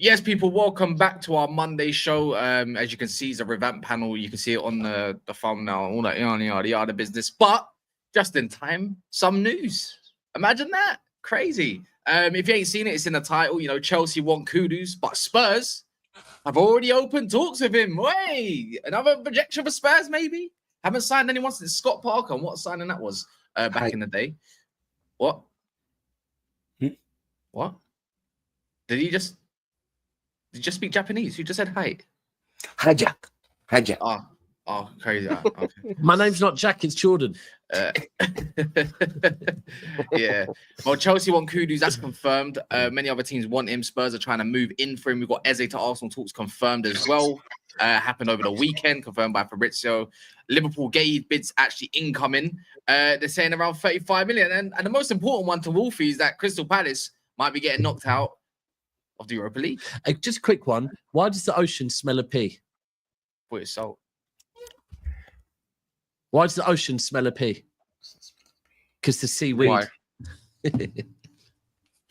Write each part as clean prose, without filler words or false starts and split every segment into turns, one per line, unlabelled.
Yes, people, welcome back to our Monday show. As you can see, it's a revamped panel. You can see it on the thumbnail, all that yada business. But just in time, some news. Imagine that. Crazy. If you ain't seen it, it's in the title. You know, Chelsea want Kudus, but Spurs have already opened talks with him. Wait, another projection for Spurs, maybe? Haven't signed anyone since Scott Parker. And what signing that was back in the day. What? What? Did you just speak Japanese? You just said hi.
Hi, Jack. Hi, Jack.
Oh, crazy. Okay.
My name's not Jack, it's Jordan.
Yeah. Well, Chelsea want Kudus. That's confirmed. Many other teams want him. Spurs are trying to move in for him. We've got Eze to Arsenal talks confirmed as well. Happened over the weekend, confirmed by Fabrizio. Liverpool Guehi bids actually incoming. They're saying around 35 million. And the most important one to Wolfie is that Crystal Palace might be getting knocked out of the Europa League.
Just a quick one. Why does the ocean smell of pee?
Put it salt.
Why does the ocean smell of pee? Because the seaweed.
Why?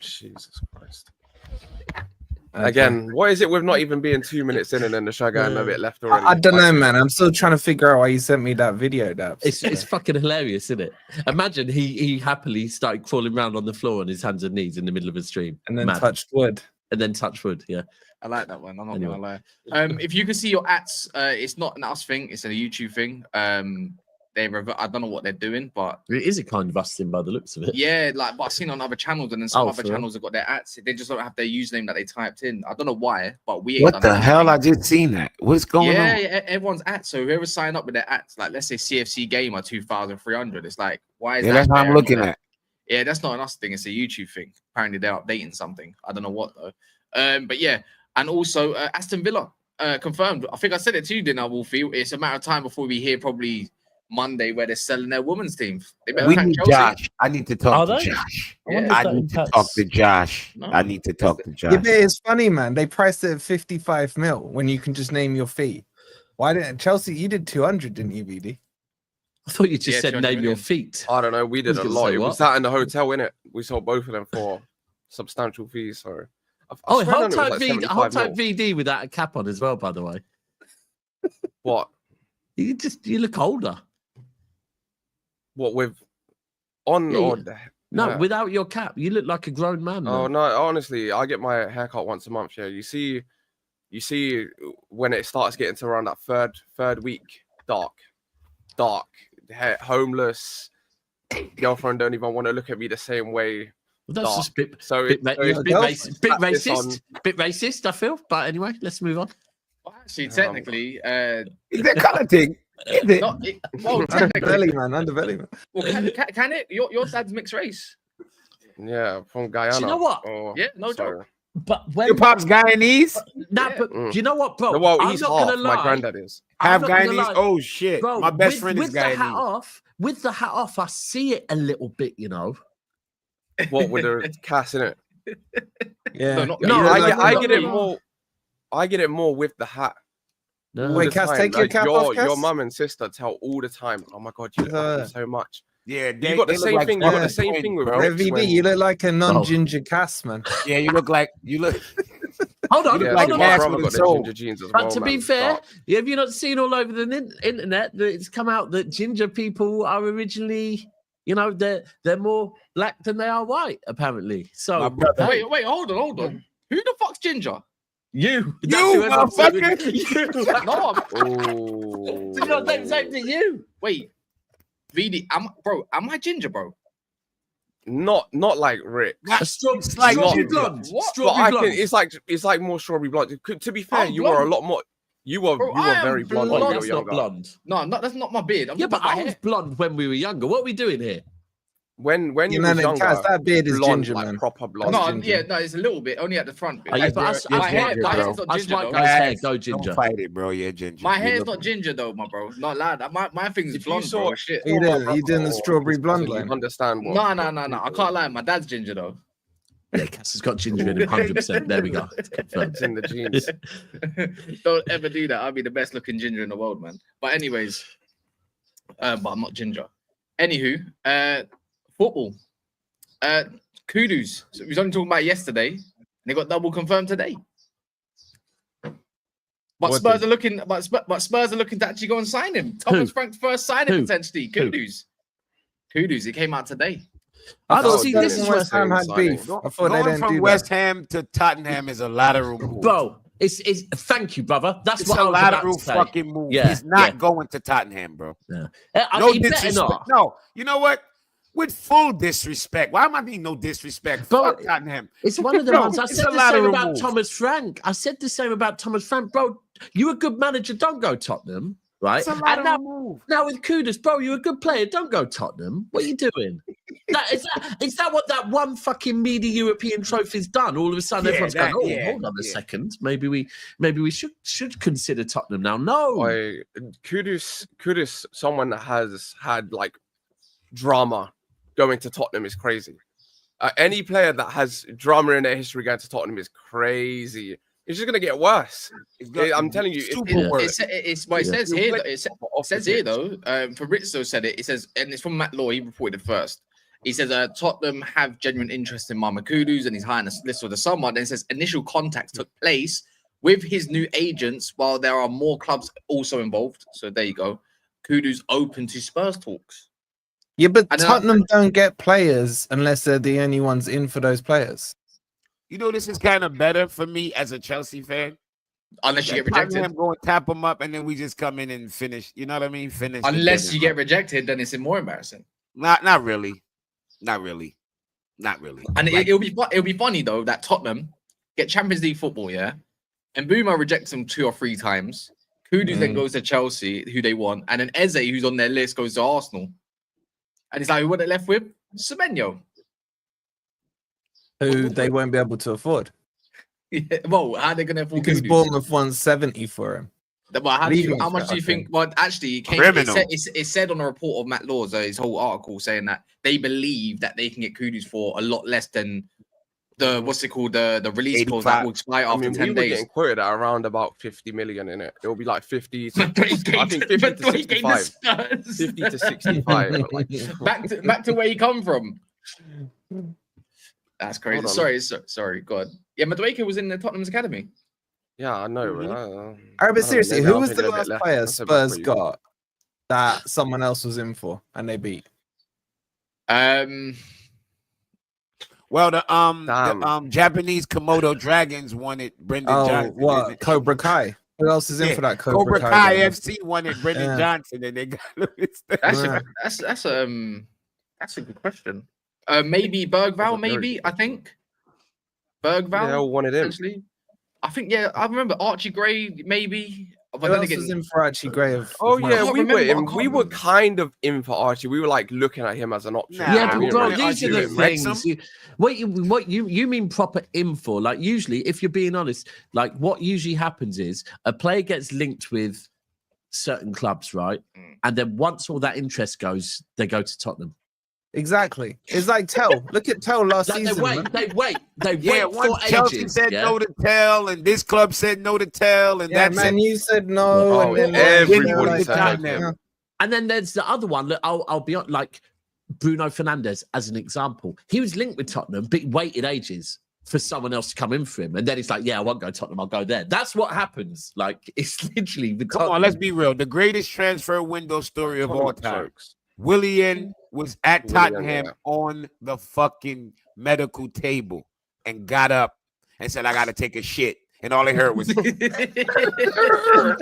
Jesus Christ. Again, what is it with not even being 2 minutes in and then the show going a bit left already?
I don't know, man. I'm still trying to figure out why you sent me that video.
It's fucking hilarious, isn't it? Imagine he happily started crawling around on the floor on his hands and knees in the middle of a stream.
And then touched wood.
And then touch wood, yeah.
I like that one. I'm not gonna lie. If you can see your ads, it's not an us thing, it's a YouTube thing. I don't know what they're doing, but
it is a kind of us thing by the looks of it.
Yeah, but I've seen on other channels, and then some other channels have got their ads. They just don't have their username that they typed in. I don't know why, but we.
What the hell? I just seen that. What's going on?
Yeah, everyone's at. So whoever signed up with their ads, like let's say CFC Gamer 2,300, it's like why is that?
That's what I'm looking at.
Yeah, that's not an us thing. It's a YouTube thing. Apparently they're updating something. I don't know what though. But yeah, and also Aston Villa confirmed. I think I said it to you, didn't I, Wolfie? It's a matter of time before we hear probably Monday where they're selling their women's team.
We need Josh. I need to talk to Josh. I need to talk to Josh. I need to talk to Josh.
Yeah, but it's funny, man. They priced it at 55 mil when you can just name your fee. Why didn't Chelsea? You did 200, didn't you, BD?
I thought you just said name your feet.
I don't know. We did a lot. It was that in the hotel, innit? We saw both of them for substantial fees. So,
hold tight VD without a cap on as well, by the way.
What?
You look older.
What with on or
no, without your cap, you look like a grown man.
Oh no, honestly, I get my haircut once a month. Yeah, you see when it starts getting to around that third week, dark, homeless. Girlfriend don't even want to look at me the same way.
Well, that's just bit racist, I feel. But anyway, let's move on.
Well, actually, technically,
is that colour thing? Is it?
Well, technically,
underbelly, man.
Well, can it? Your dad's mixed race.
Yeah, from Guyana.
Do you know what?
Yeah, no joke.
But when
your pop's Guyanese?
But do you know what, bro?
Well,
I'm
he's
not
half.
gonna lie.
My granddad is
half Guyanese. Oh shit!
Bro,
my best friend is Guyanese.
With the hat off, I see it a little bit, you know.
What with the cast in it?
Yeah.
I get it more. I get it more with the hat.
No. Wait, Cass, take your cap off, Cass?
Your mum and sister tell all the time, "Oh my god, you look like so much."
Yeah,
you got the same thing. You got the same thing with
VB. You look like a non-ginger Cass, man.
Yeah, you look.
Hold on,
hold on. My brother got the ginger genes as well.
But to be fair, have you not seen all over the internet that it's come out that ginger people are originally, you know, they're more black than they are white, apparently. So
wait, hold on. Who the fuck's ginger?
You
motherfucker.
No,
you're not the same to you.
Wait, VD, am I ginger, bro?
Not like Rick.
Strawberry blonde. Strawberry blonde.
It's like more strawberry blonde. To be fair, you were a lot more. You were very blonde when you were younger.
Blonde.
No, that's not my beard.
But I was blonde when we were younger. What are we doing here?
When you were younger,
that beard is
blonde,
ginger,
like
man.
Proper blonde.
No,
ginger.
it's a little bit, only at the front.
My hair's not ginger.
Don't fight it, bro. Yeah, ginger.
My hair's not ginger though, my bro. Not lad. My thing's blonde, bro. Shit.
He doing the strawberry blonde line.
Understand?
No. I can't lie. My dad's ginger though.
Yeah, Cass has got ginger in him, 100%. There we go.
It's in the genes.
Don't ever do that. I'll be the best looking ginger in the world, man. But anyways, but I'm not ginger. Anywho, football. Kudus. So we was only talking about yesterday. And they got double confirmed today. But
What
Spurs
did-
are looking. But Spurs are looking to actually go and sign him. Thomas Frank's first signing
Who?
potentially.
Who?
Kudus. It came out today.
I
thought
don't see
Spurs
this
and
is
West
where,
Ham had
signing.
beef. I thought they
Going
didn't
from
do
West
that.
Ham to Tottenham is a lateral move.
bro. It's thank you, brother. That's
It's
what
a
I was about
lateral
to say.
fucking move.
Yeah,
He's not
yeah.
going to Tottenham, bro.
I
No
mean, better
disrespect.
not.
No, you know what? With full disrespect. Why am I being no disrespect?
Bro,
Fuck Tottenham.
It's one of the
No,
ones. I
it's
said
a
the same
lateral
about
move.
Thomas Frank. I said the same about Thomas Frank, bro. You a good manager, don't go Tottenham, right?
It's a
And
lateral move.
now with Kudus, bro, you're a good player, don't go Tottenham. What are you doing? Is that what that one fucking media European trophy's done? All of a sudden,
Yeah,
everyone's
that-
going, "Oh,
yeah,
hold on a
yeah.
second. Maybe we should consider Tottenham now." No,
Kudus, someone that has had like drama going to Tottenham is crazy. Any player that has drama in their history going to Tottenham is crazy. It's just gonna get worse. I'm telling you,
super worse.
It's what it says
You
here.
play
It
off the
says here
pitch.
though. Fabrizio said it. It says, and it's from Matt Law. He reported it first. He says Tottenham have genuine interest in Mama Kudus, and he's high on the list of the summer. Then it says initial contacts took place with his new agents, while there are more clubs also involved. So there you go. Kudus open to Spurs talks.
Yeah, but
I don't know.
Tottenham don't get players unless they're the only ones in for those players.
You know, this is kind of better for me as a Chelsea fan.
Unless you get
Tottenham
rejected.
go and tap them up, and then we just come in and finish. You know what I mean? Finish. the
Unless
business.
you get rejected, then it's more embarrassing.
Not really. Not really.
And
Like,
it'll be funny though that Tottenham get Champions League football, yeah, and Buma rejects them 2 or 3 times. Kudus then goes to Chelsea, who they want, and then Eze, who's on their list, goes to Arsenal. And it's like, who were they left with? Semenyo.
Who they won't be able to afford
Yeah, well, how are they going to afford
because
Kudus?
Bournemouth won 70 for him.
Well,
Leaving
how much do you
I
think?
think.
Well, actually,
Criminal.
it said on a report of Matt Laws, his whole article, saying that they believe that they can get Kudus for a lot less than the the release clause that
85.
will expire
I
after
mean, we
10
were
days.
getting quoted at around about 50 million in it. It'll be like 50 to,
But he
I
gave
think
to-
50
but
to
he gave the
65.
Spurs.
50 to 65. But like,
back to where you come from. That's crazy.
Hold on.
Sorry. God. Yeah, Madueke was in the Tottenham's academy.
yeah, I know.
Mhm.
But
All right,
don't know,
but seriously,
maybe
who
I'll
was
take
the
a bit
last
less.
player
That's a bit
Spurs
crazy.
got that someone else was in for and they beat?
well, the
Damn.
Japanese Komodo Dragons wanted Brendan
Oh,
Johnson.
what? Cobra Kai. Who else is in
Yeah,
for that
Cobra
Kai?
Kai
game?
FC wanted Brendan
Yeah.
Johnson, and they got Lewis.
Yeah.
That's a good question. Maybe Bergval,
That's a very
maybe,
good
I think. Bergval,
They all wanted him.
potentially. I think, yeah, I remember Archie Gray, maybe. But
Who
then
else
again,
was in for Archie Gray?
Oh
of
yeah,
Wales?
can't
we were
remember, I
in,
can't
we were
remember.
kind of in for Archie. We were like looking at him as an option.
Nah,
yeah,
we
but bro,
were
these are the
arguing Wrexham.
things. What you mean proper info? Like usually, if you're being honest, like what usually happens is a player gets linked with certain clubs, right?
Mm.
And then once all that interest goes, they go to Tottenham.
Exactly. It's like Tell. Look at Tell last
Like
season. man.
they wait
Yeah,
for
once Chelsea
ages.
said
yeah?
no to Tell, and this club said no to Tell, and
Yeah,
that's
man,
it.
you said no,
Oh,
and then
everybody
like,
said
that.
yeah.
And then there's the other one that I'll be on, like Bruno Fernandes as an example. He was linked with Tottenham, but he waited ages for someone else to come in for him. And then it's like, yeah, I won't go to Tottenham, I'll go there. That's what happens. Like, it's literally with
Come on,
Tottenham.
let's be real. The greatest transfer window story of all time.
Jokes.
Willian was at
Willian,
Tottenham
yeah.
on the fucking medical table and got up and said, I got to take a shit. And all they heard was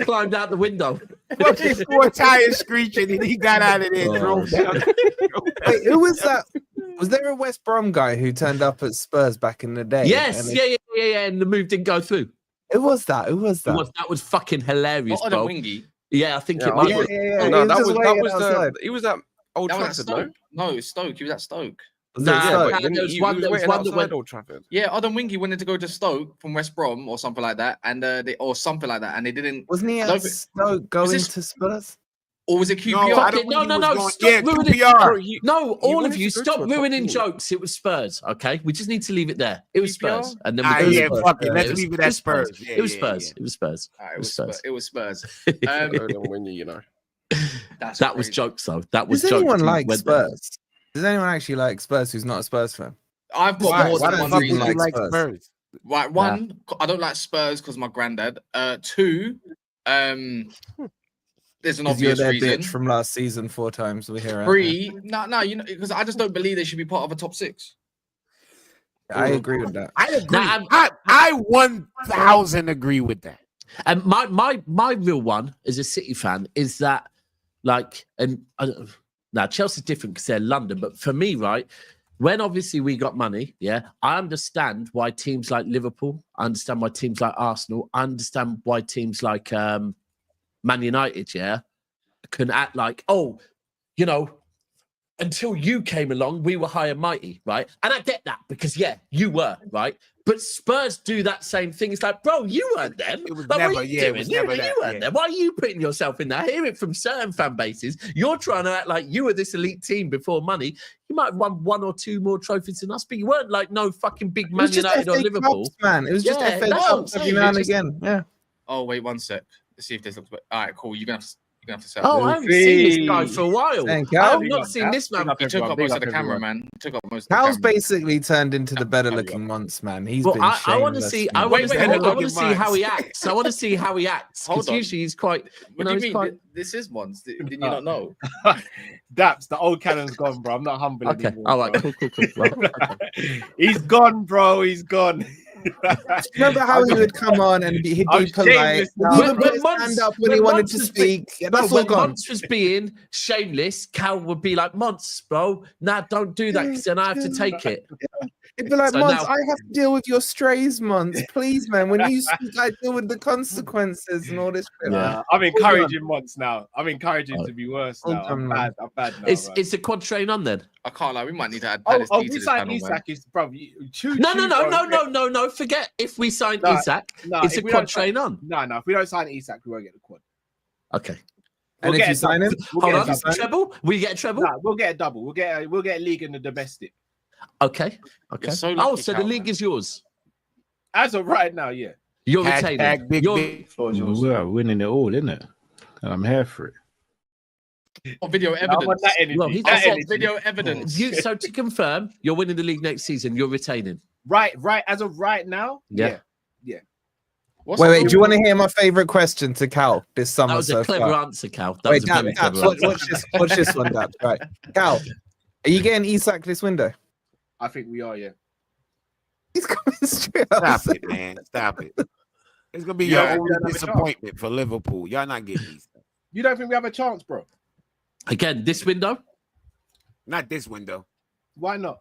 climbed out the window.
fucking 4 tires screeching, and he got out of there and
Oh,
drove down.
Wait, who was that? Was there a West Brom guy who turned up at Spurs back in the day?
Yes,
And
yeah. And the move didn't go through.
Who was that? Who was that?
That was fucking hilarious,
not on a
bro.
wingy.
Yeah, I think
Yeah,
it
I
might.
Yeah,
was-
be.
yeah.
No,
He
that
just
was
waiting outside.
he was at Old
That was at
Trafford,
Stoke.
no?
No, Stoke. He was at Stoke.
Was
Nah,
it
Yeah,
Stoke?
but didn't
there was
he
one-
was
there was
waiting
one that
outside
went-
Old Trafford.
Yeah, Adam Wingy wanted to go to Stoke from West Brom or something like that, and or something like that, and they didn't.
Wasn't he
I
at
don't thi-
Stoke going
this-
to Spurs?
Or was it QPR?
No, I
Fuck
don't
it. No,
think he
no,
was
no.
going-
Stop
yeah,
ruining.
QPR.
No, all
wanted
of you,
to go
stop
to a top
ruining
team.
jokes. It was Spurs, okay? We just need to leave it there. It was
QPR?
Spurs. And then
Ah,
we go
was
yeah,
Spurs,
fuck it.
yeah.
Let's
It was-
leave it
it
at
was Spurs.
Spurs. Yeah,
It was
yeah,
Spurs.
yeah.
It was Spurs.
Ah,
It was Spurs.
It was Spurs.
Older than Winnie, you know.
That's
That was
crazy.
jokes, though. That was
Does
jokes.
anyone
We
like
went there.
Spurs? Does anyone actually like Spurs who's not a Spurs fan?
I've got
Why?
more
Why
than
the
one
fuck
do
you
reason.
you
like
like
Spurs?
Spurs?
Right, one, I don't like Spurs because my granddad. Two, there's an
'Cause you're
obvious
their
reason.
bitch from last season 4 times. We hear it.
Three, no, you know, because I just don't believe they should be part of a top 6.
I agree with that.
I agree.
Now,
I 1,000 agree with that.
And my real one as a City fan is that, like, and now Chelsea's different because they're London, but for me, right, when obviously we got money, yeah, I understand why teams like Liverpool, I understand why teams like Arsenal, I understand why teams like Man United, yeah, can act like, oh, you know, until you came along, we were high and mighty, right? And I get that because, yeah, you were, right? But Spurs do that same thing. It's like, bro, you weren't them.
It was
Like,
never,
what are you
yeah, it
doing?
was
You,
never
you
that,
weren't
yeah.
there. Why are you putting yourself in there? I hear it from certain fan bases. You're trying to act like you were this elite team before money. You might have won 1 or 2 more trophies than us, but you weren't like no fucking big
It
Man
was just
United or
FA
Liverpool.
Cups, man. It was just
Yeah,
FA
that's what I'm
Cups every
saying.
now and
It's just-
again. Yeah.
Oh, wait, one sec. Let's see if this looks better. All right, cool. You're going to have to say.
Oh, I haven't seen this guy for a while.
Thank
I have
you.
not seen this man.
He took up most of the camera, man. He took up most of the
Cal's
camera.
basically turned into the better looking months, man. He's
Well,
been
I want to
shameless,
see.
man.
I want to
Wait,
see how he acts. I want to see how he acts
Hold
because
on.
usually he's quite.
What
know,
do
he's
you mean?
quite-
This is Mons. Did you not know?
Daps, the old cannon's gone, bro. I'm not humble
Okay.
anymore.
All right.
bro.
Cool. Well, okay.
He's gone, bro. He's gone.
Remember how he would come on and he'd
I'm
be polite.
shameless now.
He'd even
When
put his
Mons-
hand up when
when
he wanted
Mons
to
was
speak. Yeah,
Bro,
that's all
when
gone.
Mons was being shameless, Cal would be like, Mons, bro, nah, don't do that because then I have to take it.
He'd be like,
So
Mons,
now-
I have to deal with your strays, Mons. Please, man. When you speak, I deal with the consequences and all this shit.
I'm encouraging once now. I'm encouraging
Oh.
to be worse
Hold
now.
on,
I'm
man.
bad. I'm bad now.
It's
man.
it's a quad train on then.
I can't lie. We might need to add
Oh,
Palace
we
to this
signed
panel, man.
Isak. Is bro.
No. Forget if we sign
No,
Isak,
No,
it's a
if we
quad
don't sign-
train on.
No. If we don't sign Isak, we won't get the quad.
Okay.
And
We'll
if
get
you
a
sign
double.
him,
We'll
Hold
get a
on.
double.
Treble? We get a treble?
Nah, we'll get a double. We'll get a league and the domestic.
Okay.
so
Oh,
lucky,
so the
Cal,
league
man.
is yours.
As of right now, yeah.
You're
Hashtag
retaining.
big,
You're,
big.
We're winning it all, isn't it? And I'm here for it.
What video
I
evidence?
want that energy.
Well, he
that
just said
energy.
Video evidence.
so to confirm, you're winning the league next season. You're retaining.
Right. As of right now,
Yeah.
What's
wait,
up,
do you want to hear my favorite question to Cal this summer
That was
so
a clever
far?
answer, Cal. That
Wait,
was a very
Daps,
clever answer.
watch this one, Daps. Right, Cal, are you getting Isak this window?
I think we are. Yeah.
He's coming straight up.
Stop it, man. Stop it. It's gonna be
Yeah,
your
we
only
don't have a chance.
disappointment for Liverpool. Y'all not getting these.
You don't think we have a chance, bro?
Again, this window.
Not this window.
Why not?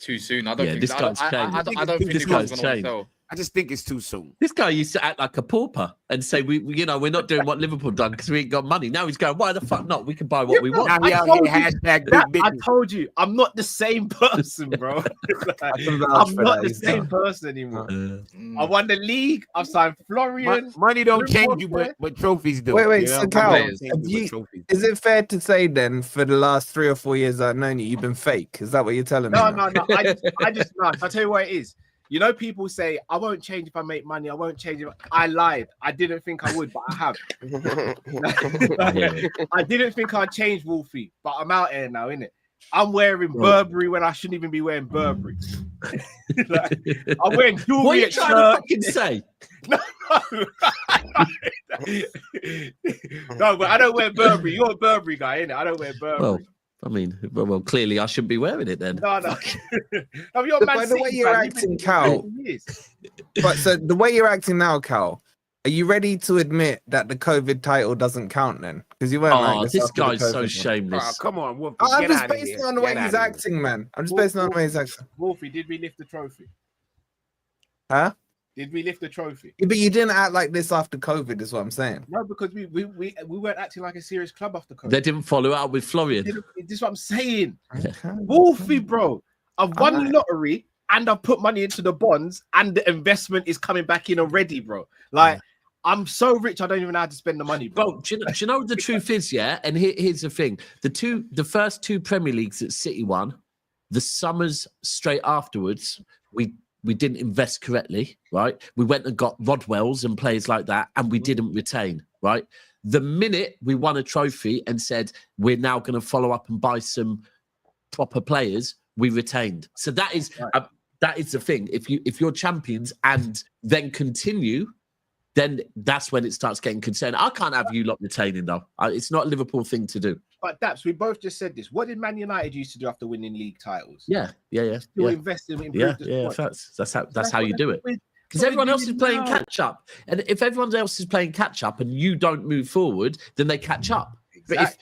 Too soon. I don't
Yeah,
think
this
I don't-
guy's changed.
I don't think
This
this guy's
guy's
going to
changed.
sell.
I just think it's too soon.
This guy used to act like a pauper and say, we're not doing what Liverpool done because we ain't got money. Now he's going, why the fuck not? We can buy what we want.
Now he
I
out
told
here
you
hashtag big
I
business.
told you, I'm not the same person, bro.
can vouch
I'm
for
not
that,
the
he's
same
not.
person anymore.
Mm.
I won the league. I've signed Florian.
Money don't
Liverpool
change you, but trophies do.
Wait,
You
so
know?
Cal,
Money don't change
have
you,
you-
but trophies
Is it fair to say then, for the last 3 or 4 years I've known you, you've been fake? Is that what you're telling me?
No.
now?
I just no. I'll tell you what it is. You know, people say I won't change if I make money. I won't change if I lied. I didn't think I would, but I have. I didn't think I'd change Wolfie, but I'm out here now, innit? I'm wearing Burberry when I shouldn't even be wearing Burberry. Like, I'm wearing jewelry.
What are you
at
trying to
church.
fucking say?
No, but I don't wear Burberry. You're a Burberry guy, innit? I don't wear Burberry.
Well, I mean, well, clearly I shouldn't be wearing it then.
No. No, you're a
By
Man
the way
City
you're
fan. You've
acting,
been
Cal.
for years.
But so the way you're acting now, Cal, are you ready to admit that the COVID title doesn't count then? Because you weren't
Oh,
like
this
after the
guy's so
COVID one.
Oh,
shameless.
come on, Wolfie,
I'm
get
just
outta
basing
here.
on the way
Get
he's
outta here.
acting, man. I'm just basing on the way he's acting.
Wolfie, did we lift the trophy?
Huh?
Did we lift the trophy?
Yeah, but you didn't act like this after COVID, is what I'm saying.
No, because we weren't acting like a serious club after COVID.
They didn't follow up with Florian.
This is what I'm saying.
Okay.
Wolfie, bro. I've won
Alright.
the lottery and I've put money into the bonds and the investment is coming back in already, bro. Like, I'm so rich, I don't even know how to spend the money, bro.
Bro, do you know what the truth is, yeah? And here's the thing. The first 2 Premier Leagues that City won, the summers straight afterwards, we didn't invest correctly, right? We went and got Rodwells and players like that, and we didn't retain, right? The minute we won a trophy and said, we're now going to follow up and buy some proper players, we retained. So that is, That is the thing. If you're champions and then continue, then that's when it starts getting concerned. I can't have you lot retaining though. It's not a Liverpool thing to do.
But Daps, we both just said this. What did Man United used to do after winning league titles?
Yeah.
Still invest in
That's how you do it. Because everyone else is playing catch up, and if everyone else is playing catch up and you don't move forward, then they catch up.
Exactly.
But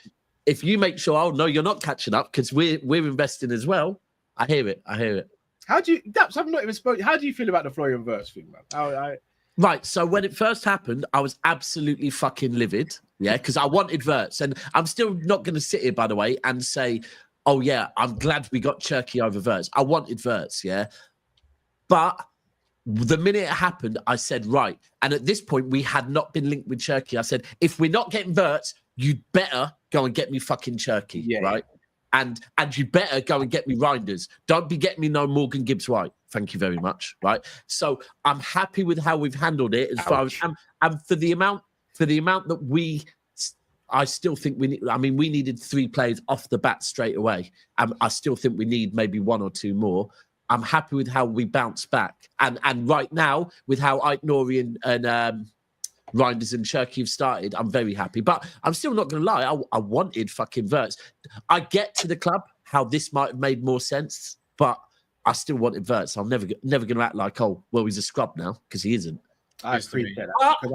if you make sure, oh no, you're not catching up because we're investing as well. I hear it.
How do you, Daps? I've not even spoken. How do you feel about the Florian Wirtz thing, man?
Right. So when it first happened, I was absolutely fucking livid. Yeah, because I wanted Wirtz, and I'm still not going to sit here, by the way, and say, oh yeah, I'm glad we got Cherky over Wirtz. I wanted Wirtz, yeah, but the minute it happened, I said, right. And at this point, we had not been linked with Cherky. I said, if we're not getting Wirtz, you'd better go and get me fucking Cherky, right? And you better go and get me Reinders. Don't be getting me no Morgan Gibbs-White. Thank you very much, right? So I'm happy with how we've handled it as far as and for the amount that I still think we need. I mean, we needed 3 players off the bat straight away. I still think we need maybe 1 or 2 more. I'm happy with how we bounce back. And right now, with how Ait Nori and Reinders and Cherky have started, I'm very happy. But I'm still not going to lie. I wanted fucking Wirtz. I get to the club how this might have made more sense, but I still wanted Wirtz. I'm never going to act like, oh, well, he's a scrub now, because he isn't.
I appreciate that.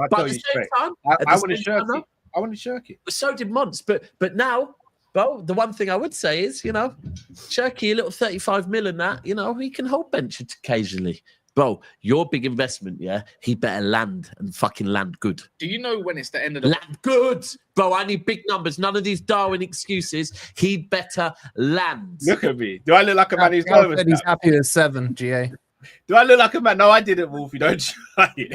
But at the same time,
I want to Cherky. I want to Cherky.
So did Mons. But now, well, the one thing I would say is, Cherky, a little 35 mil and that, he can hold bench occasionally. Bro, your big investment, yeah, he better land and fucking land good.
Do you know when it's the end of the
land good? Bro, I need big numbers. None of these Darwin excuses. He'd better land.
Look at me. Do I look like a man who's nervous?
He's happy with 7, GA.
Do I look like a man? No, I didn't, Wolfie. Don't try it.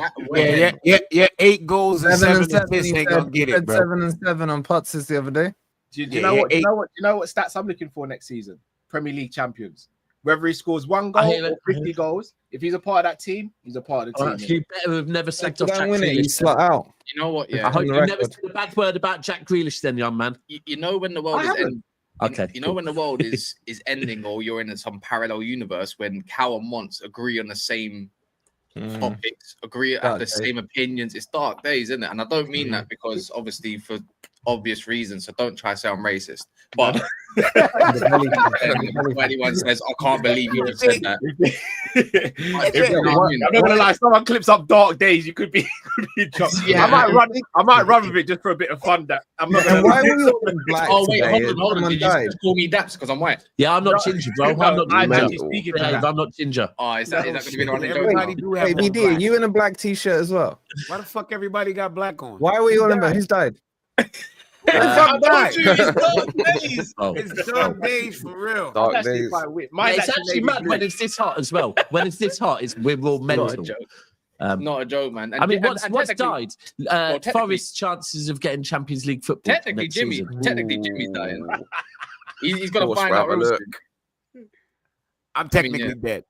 Yeah. 8 goals and 7 assists ain't gonna get it, bro.
7 and 7 on Pots the other day.
Do you know what? Do you know what stats I'm looking for next season? Premier League champions. Whether he scores 1 goal or 50 goals, if he's a part of that team, he's a part of the team.
You better have never sacked off Jack
Grealish. You slot out.
You know what? Yeah.
I hope you never said a bad word about Jack Grealish, then, young man.
You know when the world is ending.
Okay.
You know when the world is ending, or you're in some parallel universe when Cal and Mons agree on the same topics, agree at the same opinions. It's dark days, isn't it? And I don't mean that because obviously for obvious reasons. So don't try to say I'm racist. But if anyone says, I can't believe you just said that.
I'm not gonna lie, someone clips up dark days, you could be in trouble. Yeah. I might run with it just for a bit of fun. That I'm not gonna
why were we all in black?
Oh wait, hold on. Did you just call me Daps because I'm white?
Yeah, I'm not ginger, bro. I'm not ginger. I'm not ginger.
Oh, is that going to be the one?
Everybody do have
Hey, BD, you in a black t-shirt as well?
Why the fuck everybody got black on?
Why are we all in black? Who's died?
It's dark days for real.
Dark days.
It's actually mad when it's this hot as well. When it's this hot, we're all mental.
Not a joke, man.
I mean, what's died? Forest's chances of getting Champions League football.
Technically, Jimmy's dying. He's got to find out.
I'm technically dead.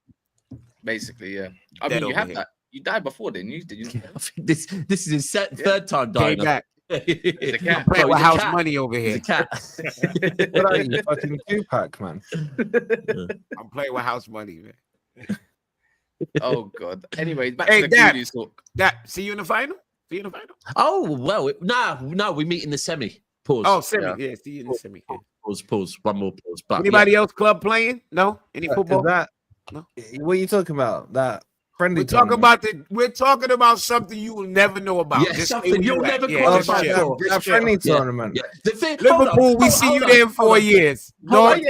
Basically, yeah. I mean, you have that. You died before, didn't you? Did you?
I think this is his third time dying.
Came back.
It's a cat.
Playing with house money over here.
It's a cat.
What are you, fucking Tupac, man?
I'm playing with house money, man.
Oh god. Anyway, back to the Kudus talk.
See you in the final? See you in the final?
Oh well, no, we meet in the semi. Pause.
Oh, semi. Yeah, see you in the semi. Yeah.
Pause. One more pause. But
anybody else club playing? No? Any football?
No. What are you talking about? That friendly.
We're talking about something you will never know about.
Yeah, something you'll never qualify for.
A friendly tournament.
The thing,
Liverpool, we see you there in 4 years.
Hold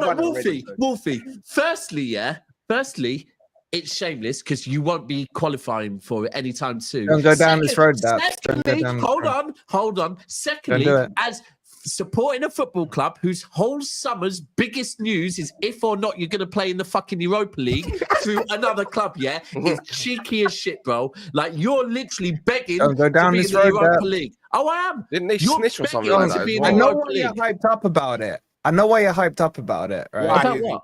on, Wolfie. Firstly, it's shameless because you won't be qualifying for it anytime soon.
Don't go down this road,
Hold on. Secondly, as supporting a football club whose whole summer's biggest news is if or not you're going to play in the fucking Europa League through another club, it's cheeky as shit, bro. Like, you're literally begging
to be in the Europa
League. Oh, I am.
Didn't they snitch or something like that?
I know why you're hyped up about it. Right?
About what?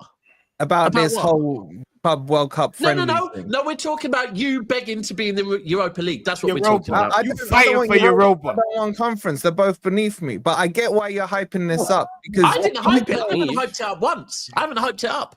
About this whole Club World Cup friendly thing.
No, we're talking about you begging to be in the Europa League. That's what we're talking about.
You're fighting for Europa.
I don't want conference. They're both beneath me. But I get why you're hyping this up. Because
I didn't hype it. I haven't hyped it up once. I haven't hyped it up.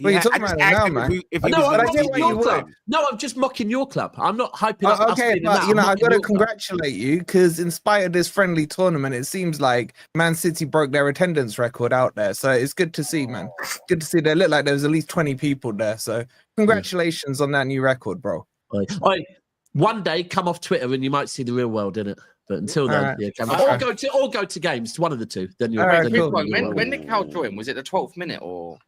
What are you talking about now, man?
If he
No,
was
I'm
but I
gonna
get
mocking
what
be
you
your
would.
club. No, I'm just mocking your club. I'm not hyping up. us
Okay,
being
but
that.
you know,
I'm
I
mocking
got to
your club.
congratulate you because in spite of this friendly tournament, it seems like Man City broke their attendance record out there. So it's good to see, man. Good to see. There looked like there was at least 20 people there. So congratulations on that new record, bro.
Oi, one day, come off Twitter and you might see the real world in it. But until then,
Alright.
yeah, come
Okay.
or go to games. One of the two. Then you're.
Alright,
then
Quick
you're
one.
in the real
When
world.
did Cal join? Was it the 12th minute or?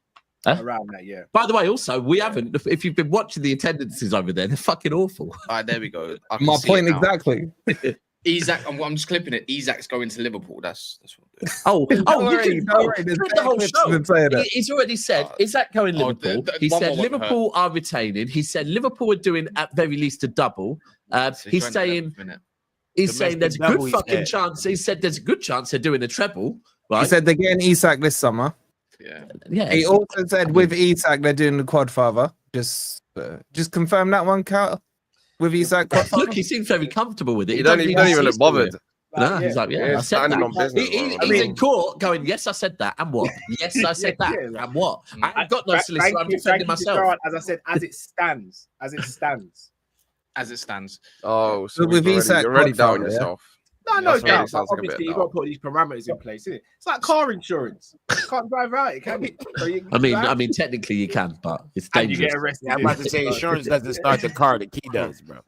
Around that, yeah.
By the way, also we haven't. If you've been watching the attendances over there, they're fucking awful.
All right, there we go. I can
My
see
point
it now.
exactly.
Isak, I'm just clipping it. Isak's going to Liverpool. That's what.
Oh,
Don't worry,
you
don't worry,
can
there's
read the
better
whole
clips
show.
than saying that.
He's already said, is that going
Oh,
Liverpool?
the-
He
one
said
more won't
Liverpool are retaining. He said Liverpool are doing at very least a double.
So
He's
joined the
saying
11th minute.
he's
Domestic
saying there's a
double,
good
he
fucking
said.
chance. He said there's a good chance they're doing a treble.
He
Right?
said they're getting Isak this summer.
Yeah.
yeah.
He also said with Isak they're doing the Quadfather. Just confirm that one, Cal. With Isak,
Look, he seems very comfortable with it.
You don't even look bothered.
No, he's like, yeah,
Yeah,
I said
standing
that.
on business,
He's
bro.
in court going, yes, I said that, and what? Yes, I said that,
Yeah.
and what? I ain't got no solicitor. I'm defending myself.
Gerard. As I said, as it stands. As it stands.
As it stands.
Oh, so
With Isak
you're already doubting
Godfather, yeah?
yourself.
No
That's
doubt.
already
But
sounds like a bit
obviously, you
now.
got to put these parameters in place. Innit? It's like car insurance. You can't drive out it, can you? So you
I mean, technically you can, but it's
and you
dangerous.
get arrested.
I'm about to say insurance doesn't start the car, the key does, bro.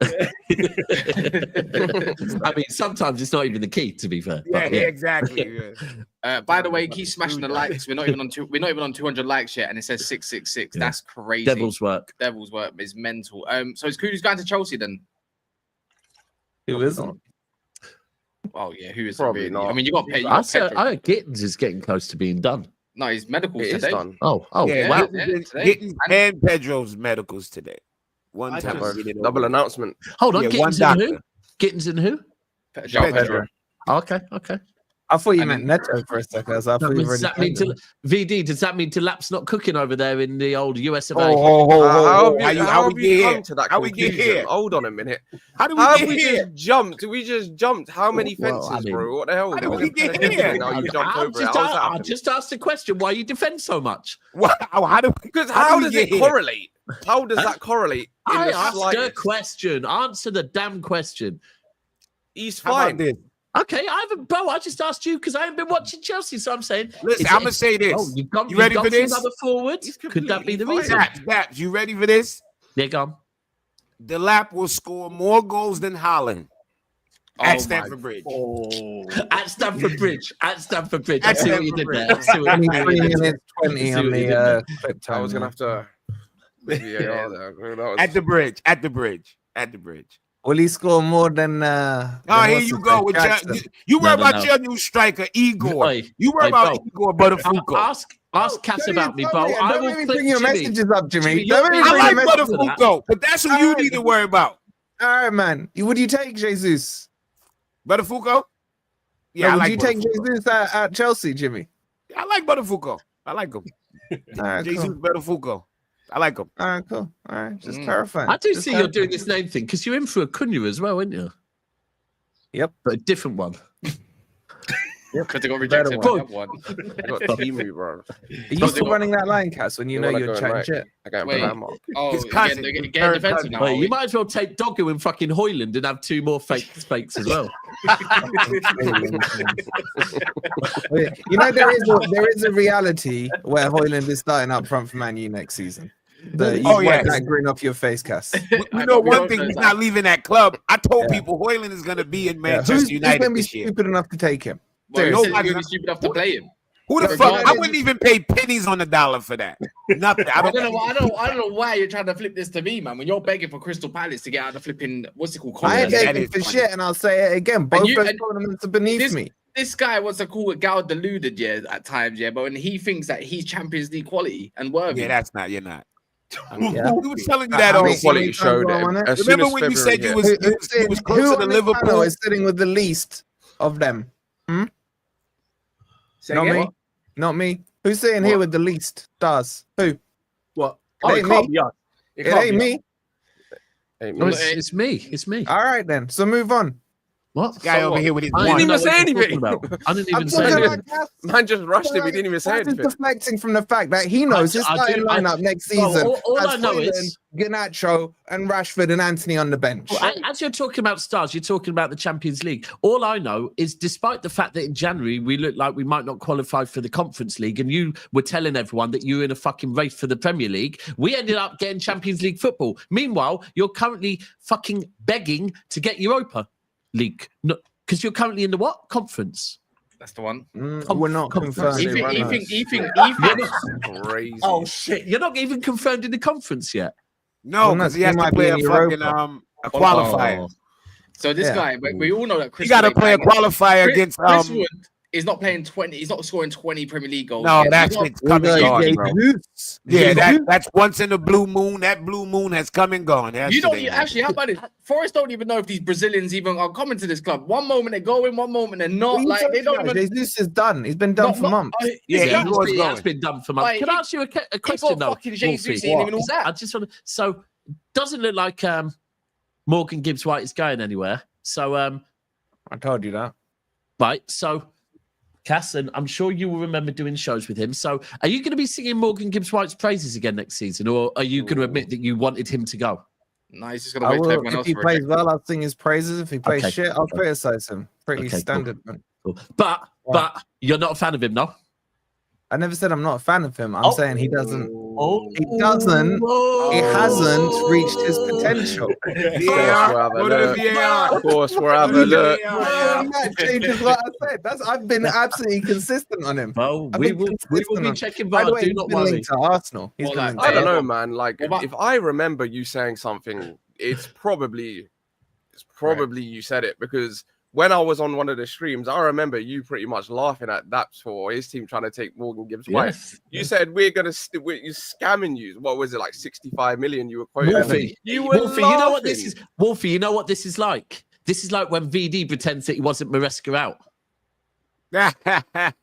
I mean, sometimes it's not even the key, to be fair.
Yeah,
But,
exactly. Yeah.
By the way, keep smashing the likes. We're not even on 200 likes yet, and it says 666.
Yeah.
That's crazy.
Devil's work.
Devil's work is mental. So is Kudus going to Chelsea then?
who isn't?
Oh yeah, who is
Probably
really?
not.
I mean, you got paid.
I said, Gittins is getting close to being done.
No, his medicals
It is
today.
done.
Oh,
Yeah,
wow.
Gittins and Pedro's medicals today. One
I
time.
just-
we did it
Double
over.
announcement.
Hold on,
Yeah, one
Gittins and who?
doctor.
Gittins and who?
João
Pedro.
Pedro.
Oh, okay.
I thought you
I
meant
mean-
Neto for a second. So I thought you
Does
already
that mean
said
VD? Does that mean Delap's not cooking over there in the old US of A?
How
How
have
we
you
get
come
here?
to that
How we get
conclusion?
here?
Hold on a minute.
How do we
How
get
have we
here?
just jumped? We just jumped. How many
Well,
fences,
I mean-
bro? What the hell?
How did
Was
we
it
get
fences
here?
and Now you jumped over it. How's that
I
happen?
just asked the question why you defend so much.
Wow, how do we?
Because
how
how
do we
does
get
it
here?
correlate? How does that correlate? In
I
the
asked a
slightest?
question. Answer the damn question.
He's
How about
fine.
this?
Okay, I haven't, bro. I just asked you because I haven't been watching Chelsea, so I'm saying.
Listen,
is
I'm
it-
gonna say this.
Oh, you've gone,
You ready
you've
for
gone
this?
Another forward?
He's
Could that be the
completely
reason?
fine.
Daps, you ready for this?
Yeah, go on.
Delap will score more goals than Holland
Oh
at
my-
Stamford Bridge.
At Stamford Bridge. At Stamford Bridge. I
At
see what you
Stamford
did there.
Bridge.
I see what you did
23
there.
minutes 20
See
on
what you did
the clip time.
I was gonna
man.
have to. Yeah, that was-
At the bridge. At the bridge. At the bridge.
Will he score more than?
Oh,
than
here
what's
you
his
go
name?
with
Jackson?
you worry
No,
about
no.
your new striker, Igor.
Oi,
You worry
oi,
about
Bo.
Igor Buttafuoco.
Ask Cass
Don't
about me,
you-
Bo.
don't
I
make
will
me
clip
bring your
Jimmy.
messages up, Jimmy.
Jimmy,
Don't
you're
make me
I
bring
like
your messages up.
Buttafuoco, but that's who you need to worry about.
All right, man. Would you take Jesus?
Buttafuoco? Yeah,
No,
I
would
like
you take
Buttafuoco.
Jesus at Chelsea, Jimmy?
I like Buttafuoco. I like him.
All right,
Jesus
cool.
Buttafuoco. I like him.
All right, cool. All right, just
Mm.
clarifying.
I do
Just
see you're
clarifying.
doing this name thing because you're in for a Cunha as well, aren't you?
Yep.
But a different one.
Because they got
Better
rejected
one.
by that one.
I got Timu, bro.
Are you still running that line, Cass, when you know
wanna
you're
go
chatting
right.
shit?
I got
Wait.
Landmark.
Oh,
His
again,
cousin,
they're
his
getting
third
defensive
cousin.
now.
Wait,
are
you
we?
might as well take Doggo and fucking Hoyland and have two more fakes as well.
You know there is a reality where Hoyland is starting up front for Man U next season. You
Oh,
wipe
yes.
that grin off your face, Cass.
You
I
know
know, we
one
don't
thing,
know
he's
that.
not leaving that club. I told
Yeah.
people Hoyland is going to be in
Yeah.
Manchester
Who's
United
going to be
this year.
stupid enough to take him?
Well,
Seriously.
you said you'd be stupid enough to play him.
Who the
Yeah,
fuck?
yeah.
I wouldn't even pay pennies on the dollar for that. Nothing. I
I
don't
don't know. I don't know why you're trying to flip this to me, man. When you're begging for Crystal Palace to get out of flipping what's it called?
I ain't
that
begging
is
for
funny.
shit, and I'll say it again. Both
you-
those
and
tournaments are beneath
this-
me.
This guy wants to call it Gal deluded, yeah, at times, yeah. But when he thinks that he's Champions League quality and worthy,
Yeah, that's not. You're not.
Yeah.
Who was telling you that
I
on?
mean,
Quality
times
showed
do I
it.
want it?
As soon
Remember
as
when you
February
said you
hit.
was you was close to the
on this
Liverpool?
panel is sitting with the least of them?
Say
Not
again?
me. Not me. Who's sitting here
What?
with the least stars? Who?
What?
It ain't me.
be us.
It ain't me.
Hey,
No,
man.
it's me. It's me.
All right then. So move on.
What?
Guy
So
over
what?
here with his
I
didn't
one.
even
know
say
what you're
anything.
talking about. I didn't
I'm
even say
talking
anything.
about Cass.
Man just rushed him. He didn't even say
Cass is
anything.
deflecting from the fact that he knows his starting lineup next season
all
has
I know
Foyland,
is,
Garnacho, and Rashford and Anthony on the bench.
as you're talking about stars, you're talking about the Champions League. All I know is, despite the fact that in January we looked like we might not qualify for the Conference League, and you were telling everyone that you were in a fucking race for the Premier League, we ended up getting Champions League football. Meanwhile, you're currently fucking begging to get Europa League. No, because you're currently in the what? Conference.
That's the one.
We're not
Conference.
confirmed.
You think
Crazy.
Oh shit! You're not even confirmed in the conference yet.
No,
Well,
because
no,
he has
he
to
might
play
be
a
in
fucking
Europa.
a qualifier.
So this
Yeah.
guy, we all know that Chris.
He got to
Wood
play a
ain't banging.
qualifier against
Chris Wood is not playing 20. He's not scoring 20 Premier League goals.
No,
yet.
that's
You got-
it's come and gone, bro. Yeah,
Jesus.
that's once in the blue moon. That blue moon has come and gone.
You don't
yesterday, man.
actually. How about it? Forest don't even know if these Brazilians even are coming to this club. One moment they're going, one moment they're not.
What are you
Like they
talking
don't
about?
even.
Jesus is done. He's been done for months.
Yeah,
Yeah,
he was
it has
going.
been done for months.
Like,
Can I ask you a question though?
fucking Jesus
Wolfie?
ain't even all that.
I just want to. So, doesn't look like Morgan Gibbs White is going anywhere. So,
I told you that.
right. So, Cass, and I'm sure you will remember doing shows with him. So, are you going to be singing Morgan Gibbs White's praises again next season, or are you going to admit that you wanted him to go?
No, he's just gonna
I
wait till
will,
everyone
if
else.
he
for a
plays
check.
well, I'll sing his praises. If he plays
Okay,
shit, I'll
okay.
criticize him. Pretty
Okay, cool.
standard, man.
Cool. But you're not a fan of him, no?
I never said I'm not a fan of him. I'm saying he doesn't.
Oh,
He doesn't. He hasn't reached his potential.
VAR. Go to the VAR.
Of course, we're having a look.
Well, that changes what I said. I've been absolutely consistent on him.
Well,
I've
we
been
will
consistent
be
on-
checking
By
VAR.
the way,
Do
he's
not
been
worry.
linked to Arsenal. He's
Well,
been
like,
linked
I
to
don't know,
Arsenal.
man. Like,
What about-
if I remember you saying something, it's probably you said it, because when I was on one of the streams, I remember you pretty much laughing at Daps for his team trying to take Morgan Gibbs White.
Yes.
You said we're scamming you. What was it, like 65 million? You were quoting.
Wolfie,
You were
Wolfie, you know what this
laughing.
is? Wolfie, you know what this is like? This is like when VD pretends that he wasn't Maresca out.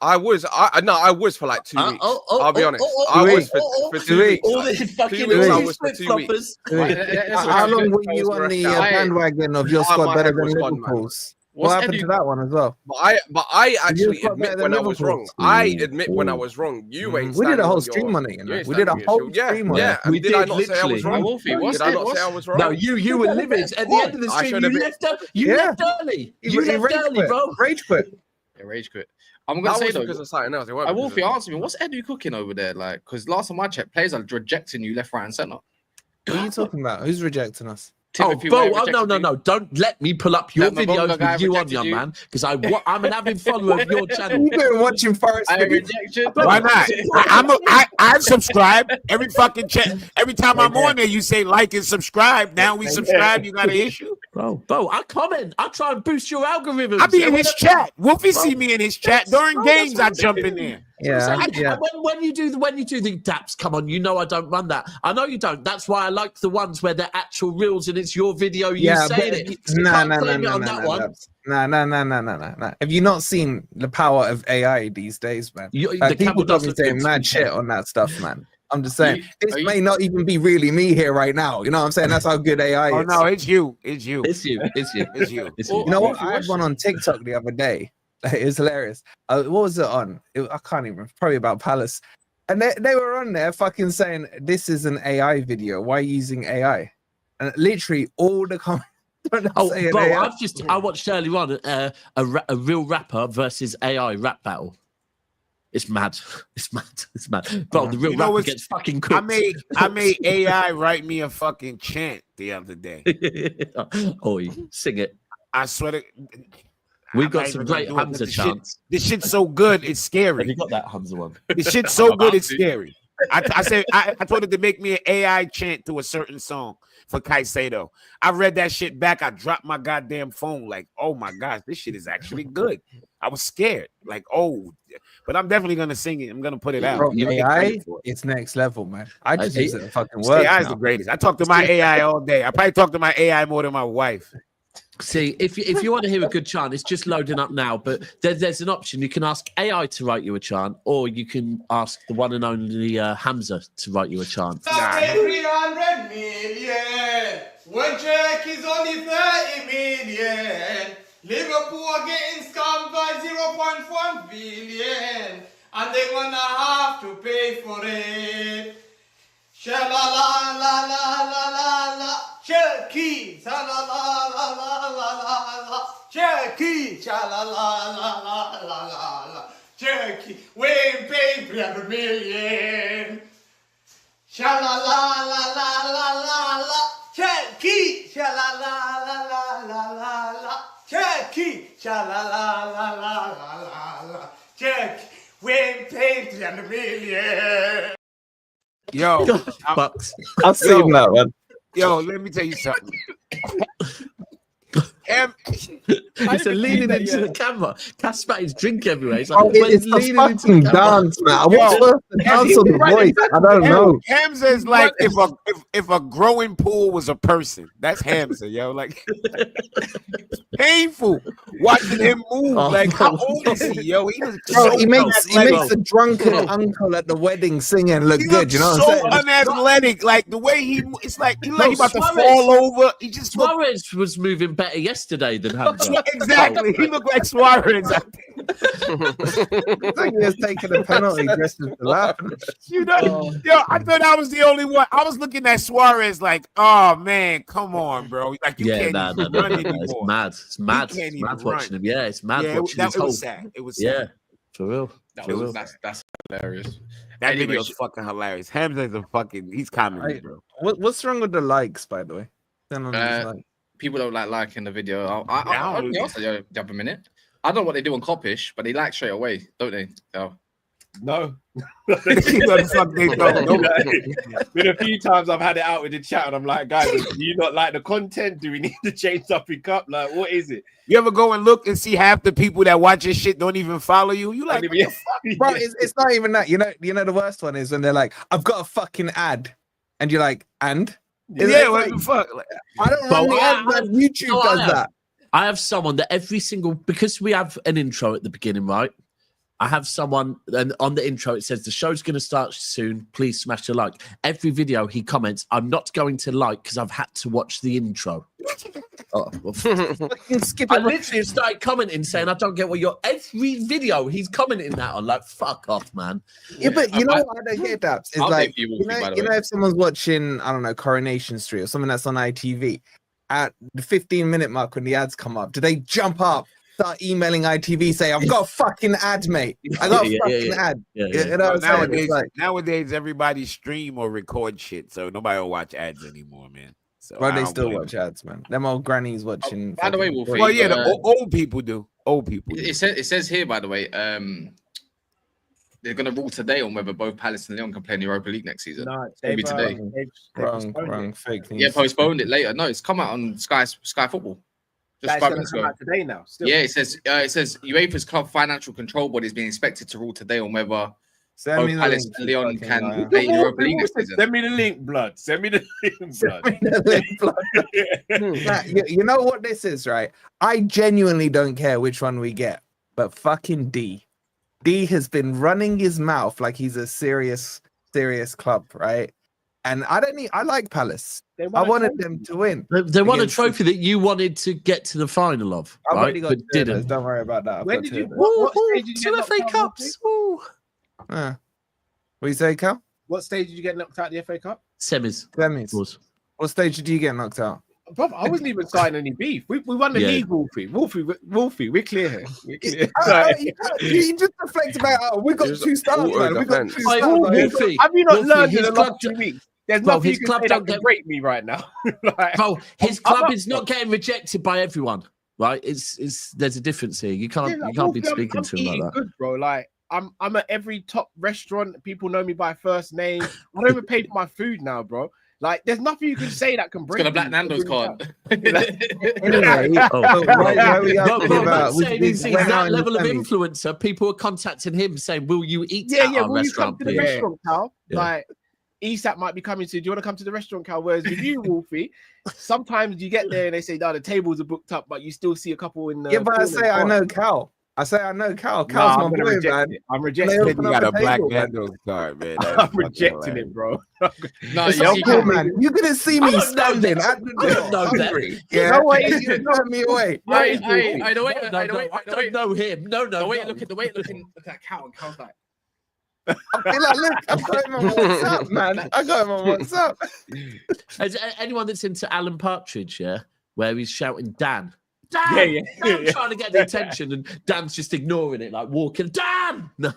I was for like 2 weeks. I'll be honest. I was for 2 weeks.
All these fucking
weeks, I
all
was
these
for 2 weeks.
flip-floppers.
Right, let's
How
look at
long
it.
were you on the
I-
bandwagon of your
my
squad better
head
than
was gone, man.
Liverpool's?
What's
What happened
Edu-
to that one as well?
But I actually
got
admit
better
when I
than
was
Liverpool.
wrong. I admit when I was wrong. You ain't.
We did a
standing
whole
on
stream
your-
on it, you know.
ain't
We did a
standing on
whole
your shield.
stream on
Yeah,
it.
and
We
did I
did,
not say I was
literally.
wrong?
Wolfie,
Did I not say I was wrong?
No, you were livid at the end of the
I
stream.
should have
You
been-
left. You
Yeah.
left early.
He
You left
rage
early,
quit.
bro.
Rage quit.
Yeah, rage quit. I'm gonna
That
say
was
though.
because of something else. It wasn't because
Wolfie,
of-
answer me. What's Edu cooking over there? Like, because last time I checked, players are rejecting you left, right, and center.
What are you talking about? Who's rejecting us?
Timothy
Bo,
White
no,
rejected
no,
you.
no. Don't let me pull up your
That Mabonga
videos
guy
with you on,
rejected
young
you.
man, because I'm an avid follower of your channel.
You've been watching Forest
I
videos.
reject you.
Why not? I subscribe every fucking check. Every time I'm on there, you say like and subscribe. Now we subscribe. You got an issue?
Bro, I comment. I try and boost your algorithms.
I be in
And
his chat. Wolfie see me in his chat during
Bro,
games. I
that's what
jump
I'm
in there.
Yeah,
And
yeah.
when you do the daps, come on, you know I don't run that. I know you don't. That's why I like the ones where they're actual reels and it's your video you
Yeah,
saying
but
it. So you can't claim it on that one.
No. Have you not seen the power of AI these days, man?
The
People
camel does
don't be
look
saying
good,
mad
to be
shit
fair.
on that stuff, man. I'm just saying,
Are
this
you-
may not even be really me here right now. You know what I'm saying? That's how good AI
Oh
is.
no, it's you. It's you.
It's you. It's you.
It's you.
It's
Well,
you.
You know what?
Wolfie,
I had
what's-
one on TikTok the other day. It was hilarious. What was it on? I can't even. Probably about Palace. And they were on there fucking saying, this is an AI video. Why are you using AI? And literally all the comments.
Oh,
saying
bro,
AI.
I watched earlier on a real rapper versus AI rap battle. It's mad. It's mad. It's mad. Bro, the real
You know
rapper
what's-
gets fucking cooked.
I made AI write me a fucking chant the other day.
Oi, sing it.
I swear to.
We've
I'm
got
not
some
even gonna
great
do it, but
Hamza
this shit-
chants.
This shit's so good, it's
Have
scary.
you got that Hamza one?
This shit's so good, it's
to.
scary. I said I told it to make me an AI chant to a certain song for Caicedo. I read that shit back. I dropped my goddamn phone. Like, oh my gosh, this shit is actually good. I was scared. Like, oh, but I'm definitely gonna sing it. I'm gonna put it out.
Bro,
Give me
AI,
credit for it.
it's next level, man. I just
I-
use it to fucking work.
AI is
now.
the greatest. I talk to my AI all day. I probably talk to my AI more than my wife.
See, if you want to hear a good chant, it's just loading up now. But there's an option. You can ask AI to write you a chant, or you can ask the one and only Hamza to write you a chant.
300 million. One check is only 30 million. Liverpool are getting scammed by 0.1 billion, and they're gonna have to pay for it. Sha la la la la la la la, Turkey. Sha la la la la la la la, Turkey. Sha la la la la la la la, Turkey. We ain't paying 300 million. Sha la la la la la la la, Turkey. Sha la la la la la la la, Turkey. Sha la la la la la la la, Turkey. We ain't paying 300 million.
Yo,
Bucks.
I've seen that one.
yo, let me tell you something.
It's a leaning into the camera. Cass spat his drink everywhere. It's
Oh,
like,
it's the fucking dance, man. What's worse than dance on the voice? I don't know.
Hamza is like if a growing pool was a person. That's Hamza, yo. Like painful watching him move. Like how old is he, yo? He was
Bro,
so
he makes
unathletic.
a drunken uncle at the wedding singing look
He
good.
looks
You know
so
what I'm saying?
unathletic. Like the way it's like he
No,
about to
Suarez.
fall over. He just looked
Suarez was moving better yesterday than Hamza.
exactly. He looked like Suarez.
I think he was taking a penalty just as laugh.
You know, yo, I thought I was the only one. I was looking at Suarez like, oh man, come on, bro. Like you can't even run
It's
anymore.
mad. It's mad.
can't
It's
even
mad watching
run.
him. Yeah, it's mad
Yeah,
watching
it
his whole.
was sad. It was sad.
Yeah, for real.
That's hilarious.
That
Anyway,
video's fucking hilarious. Hamza's a fucking, he's comedy,
Right.
bro.
What's wrong with the likes, by the way? Turn on these likes.
People don't like liking the video.
I
I'll
don't
be honest with you, the other minute. I don't know what they do on Copish, but they like straight away, don't they? Oh.
No.
What the fuck they don't?
Been a few times I've had it out with the chat and I'm like, guys, do you not like the content? Do we need to change something up? Like, what is it?
You ever go and look and see half the people that watch your shit don't even follow you? You like,
Don't even-
Bro, it's not even that. You know the worst one is when they're like, I've got a fucking ad. And you're like, and?
yeah, what the fuck? Like,
I don't run the ad, man. YouTube does that.
I have someone that every single, because we have an intro at the beginning, right? I have someone, and on the intro it says the show's going to start soon. Please smash a like. Every video he comments, I'm not going to like because I've had to watch the intro. Oh, well,
Skip
I
it.
literally started commenting saying, I don't get what you're. Every video he's commenting that on, like, fuck off, man.
Yeah, but you know what I don't get, Daps? It's
I'll
like,
take you, Wolfie, by the
you know,
way.
if someone's watching, I don't know, Coronation Street or something that's on ITV, at the 15-minute mark when the ads come up, do they jump up, start emailing ITV, say, I've got a fucking ad, mate. I got a fucking ad.
Yeah,
You know what I'm saying? It's like,
nowadays, everybody stream or record shit, so nobody will watch ads anymore, man. So
bro,
I
they
don't
still
blame
watch
them.
ads, man. Them old grannies watching.
By the way,
fucking-
Wolfie,
Well, yeah, the old people do. Old people. Do.
it says here, by the way, they're going to rule today on whether both Palace and Lyon can play in the Europa League next season.
No,
Maybe today.
Wrong, fake news.
Yeah, postponed it later. No, it's come out on Sky Football. Just
That's
5
going to
minutes
come
ago.
out today now. Still.
Yeah, it says UEFA's club financial control body is being expected to rule today on whether
Send
both
me the
Palace
link,
and
you
Lyon
fucking
can
liar.
play in the Europa League next season.
Send me the link, blood. Send me the link, blood.
Send me the link, blood. Nah, you know what this is, right? I genuinely don't care which one we get, but fucking D has been running his mouth like he's a serious club, right? And I like Palace.
They
I
won a
wanted
trophy.
them to win.
They won a
Against
trophy that you wanted to get to the final of,
I've
right?
already got
But
two of those,
didn't.
don't worry about that. I've
When
got
did
two
you?
of those.
What stage did you
Two
get
FA
knocked out,
Cups. Ooh.
What do you say, Cal?
What stage did you get knocked out of the FA Cup?
Semis.
Semis.
Was.
What stage did you get knocked out?
Brother, I wasn't even signing any beef. We won the
Yeah.
league, Wolfie. Wolfie, we're clear here. We're clear.
You just reflect about, we got
Just
2 stars,
auto
man. We got
defense.
2
Hey,
stars. man.
Wolfie,
Have you not
Wolfie,
learned in
his
the
club
last 2 weeks? There's
Bro,
nothing
his
you can
club
say
don't
that can
get-
break me right now. Like,
Bro, his
I'm
club
up,
is not getting rejected by everyone, right? It's there's a difference here. You
yeah,
can't
like,
you can't be
Wolfie,
speaking
I'm
to him
eating
like that.
good, bro. Like I'm at every top restaurant. People know me by first name. I don't even pay for my food now, bro. Like there's nothing you can say that can
It's
break
got a Black
me.
Nando's card.
Anyway,
Oh.
so why we
But
asking
what I'm
about?
saying is, he's
went out
that
in the
level of
semis.
influencer. People are contacting him saying, "Will you eat
Yeah,
at
yeah.
our
Will you come
restaurant,
to the
please?"
restaurant, Cal?
Yeah.
Like Isak might be coming to. Do you want to come to the restaurant, Cal? Whereas with you, Wolfie, sometimes you get there and they say, "No, the tables are booked up," but you still see a couple in the.
Yeah, but I
corner
say I
bar.
know Cal. I say I know Cal.
No,
Cal's
I'm
my
gonna
boy,
reject
man.
it. I'm
They
rejecting it.
open
You
up
got a
the
Black
table, man.
Nando's card, man.
I'm rejecting it, bro.
No,
It's
you
not
see,
cool,
Cal,
man. You couldn't see
I
me
don't know
standing
that.
at the
I don't know that.
hungry. Yeah,
No way.
you turn me away.
I
No, I don't know him. No.
the way you looking at Cal, and Cal's like,
I feel like, look, I've got him on WhatsApp, man. I got him on WhatsApp.
Is anyone that's into Alan Partridge, yeah, where he's shouting Dan. Dan!
Yeah.
Dan trying to get the attention and Dan's just ignoring it, like walking. Dan! No.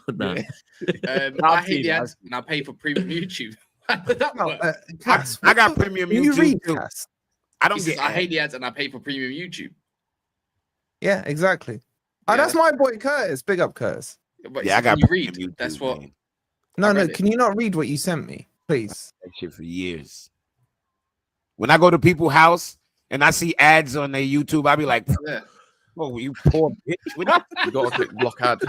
I hate the ads and I pay for premium YouTube. That
No,
works.
Cass,
I got premium
can you
YouTube
read,
too.
Cass?
I
He
don't
says,
get.
I hate the ads and I pay for premium YouTube.
Yeah, exactly. Oh,
Yeah.
that's my boy Curtis. Big up, Curtis.
But
Yeah, I got
you
premium
read.
YouTube,
That's what.
man.
No,
I
no.
read it.
Can you not read what you sent me, please?
That shit for years. When I go to people's house and I see ads on their YouTube, I be like,
Yeah.
"Oh, you poor bitch!" What
You got to click block ad.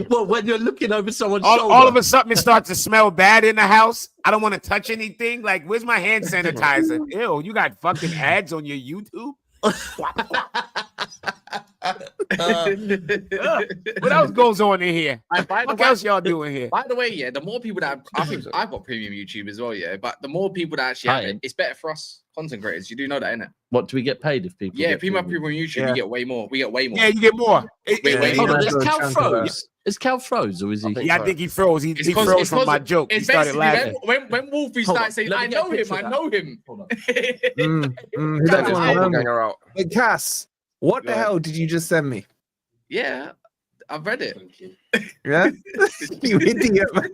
Well, when you're looking over someone's
all
shoulder.
of a sudden, it starts to smell bad in the house. I don't want to touch anything. Like, where's my hand sanitizer? Ew, you got fucking ads on your YouTube. What else goes on in here?
And by the
What
way-
else y'all doing here?
By the way, yeah, the more people that I think I've got premium YouTube as well, yeah. But the more people that actually have it, it's better for us content creators. You do know that, innit?
What do we get paid if people?
Yeah,
get
premium
premium?
YouTube,
Yeah.
you get way more. We get way more.
Yeah, you get more.
Wait,
Yeah,
wait,
Hold on,
you
is
know,
Cal
chunk of that.
froze? Is Cal froze or is he?
Yeah, I think he froze. He
It's
froze from my joke. He
It's
started
basically
laughing.
when Wolfie
Hold
started
on,
saying,
let me
"I
get a
know him,
picture
I
of that.
know him."
Hold on.
He
Cal
doesn't
is
want
high.
to know me.
Doppelganger out.
Hey, Cass, what the
Go
hell did you just send me?
Yeah, I've read it.
Yeah, you idiot, man.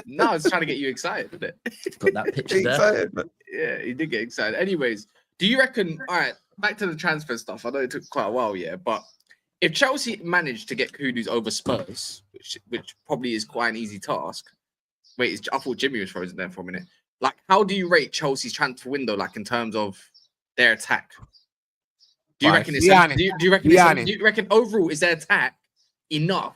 No, I was trying to get you excited, isn't it?
Got that picture there.
Excited, man.
Yeah, he did get excited. Anyways, do you reckon? All right, back to the transfer stuff. I know it took quite a while, yeah, but if Chelsea managed to get Kudus over Spurs, which probably is quite an easy task. Wait, I thought Jimmy was frozen there for a minute. Like, how do you rate Chelsea's transfer window, like in terms of their attack? Do you
Right,
reckon
be
it's
honest.
do you reckon
Be
it's
honest.
do you reckon overall is their attack enough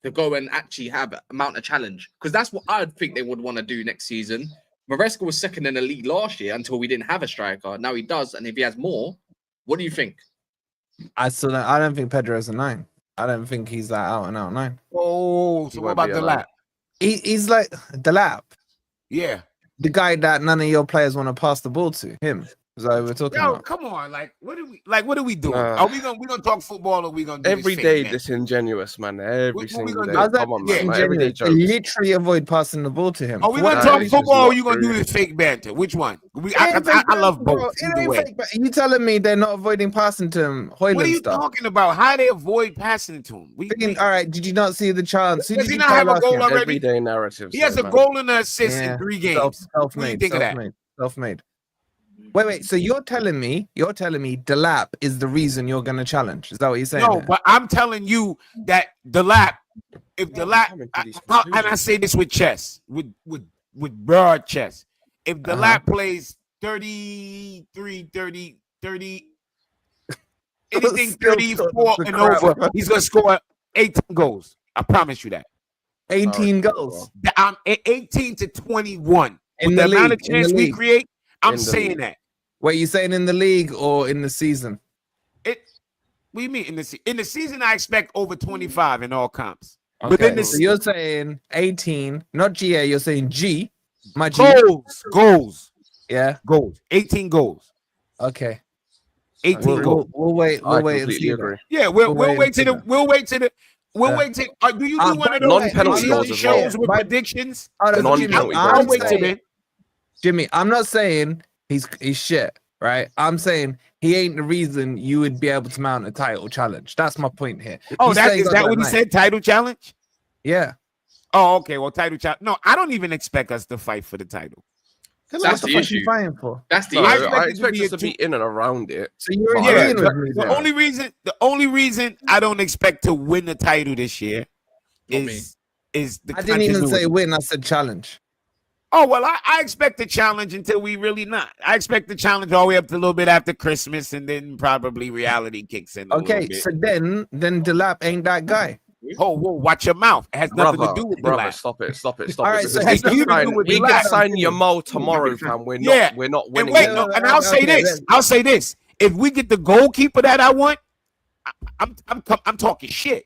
to go and actually have amount of challenge? Because that's what I'd think they would want to do next season. Maresca was second in the league last year until we didn't have a striker. Now he does, and if he has more, what do you think?
I don't think Pedro's a 9. I don't think he's that out and out 9.
Oh,
He
so
won't
what about
be
the
allowed.
lap?
He's like the lap,
Yeah.
the guy that none of your players want to pass the ball to. Him. Is that what we're talking
Yo,
about?
come on. What are we doing?
Nah.
Are we gonna talk football or we gonna do
Every
this
day
fake, man?
disingenuous, man. Every
What we
single
gonna
day.
do?
How's that
Come on, man. Like, everyday
disingenuous?
jokes.
Literally avoid passing the ball to him.
Are we
What-
gonna
Nah,
talk
it's just
football or
not
you gonna do
true.
this fake banter? Which one?
It ain't fake
I love
bro.
both.
It
Either
ain't
way.
fake, but you telling me they're not avoiding passing to him,
What are
Hoyland
you
stuff?
talking about? How they avoid passing it to him?
All right, did you not see the chance? Who
Does
did
he
you
not
try
have a
last
goal
game?
already?
Everyday narratives.
He has
though,
a
man.
goal and an assist
Yeah,
in 3 games. What do you think of that?
Self-made. Wait. So you're telling me Delap is the reason you're gonna challenge? Is that what you're saying?
No,
there?
but I'm telling you that the lap, if the lap,
coming to these
and I say this with chess, with broad chess, if the
Uh-huh.
lap plays 33, 30, 30, anything
Still
34
talking
and
crap,
over,
bro.
he's gonna score 18 goals. I promise you that.
18 goals
I'm 18 to 21.
in
With
the
the amount of
league. In the
chance we
league.
create, I'm
In the
saying
league.
that.
Wait, you saying in the league or in the season?
What do you mean in the season? I expect over 25 in all comps.
Okay,
Within the
so you're saying 18, not GA. You're saying G. My G.
goals,
Yeah.
18 goals,
Okay.
18
We'll
goals.
wait.
I
We'll wait and
completely
see.
agree.
Yeah,
we'll
we'll
wait
wait
and
to
see
the
that.
we'll wait to the do you do one
by
of
the
those
way,
non-penalty
TV
goals as
shows
well.
with
By-
predictions?
Oh, no,
The
Jimmy,
non-penalty
I'm
I'll wait till
saying-
then.
Jimmy, I'm not saying he's shit, right? I'm saying he ain't the reason you would be able to mount a title challenge. That's my point here.
Oh,
He's
that
saying
is
got
that what he
line.
said? Title challenge?
Yeah.
Oh, okay. Well, title challenge. No, I don't even expect us to fight for the title.
That's
what the
the
fuck
issue.
you fighting for?
That's the
No,
I
issue.
expect
I
it to
expect
be
us
a
to be in and around it.
So you're
But-
agreeing
Yeah,
with me
the
there.
only reason I don't expect to win the title this year
Not me.
is the
I didn't even say
continuity.
win. I said challenge.
Oh, well, I expect the challenge until we really not. I expect the challenge all the way up to a little bit after Christmas, and then probably reality kicks in a
Okay,
little bit.
so then Delap ain't that guy.
Whoa, whoa, watch your mouth. It has nothing to do with the
Brother,
lap.
stop it.
All right, so
Because
has nothing to do
with
we
the
can
lap.
sign your Mo tomorrow, fam. We're
Yeah.
not
And
winning.
wait,
it.
no, and I'll say
Okay,
this. I'll say this. If we get the goalkeeper that I want, I'm talking shit.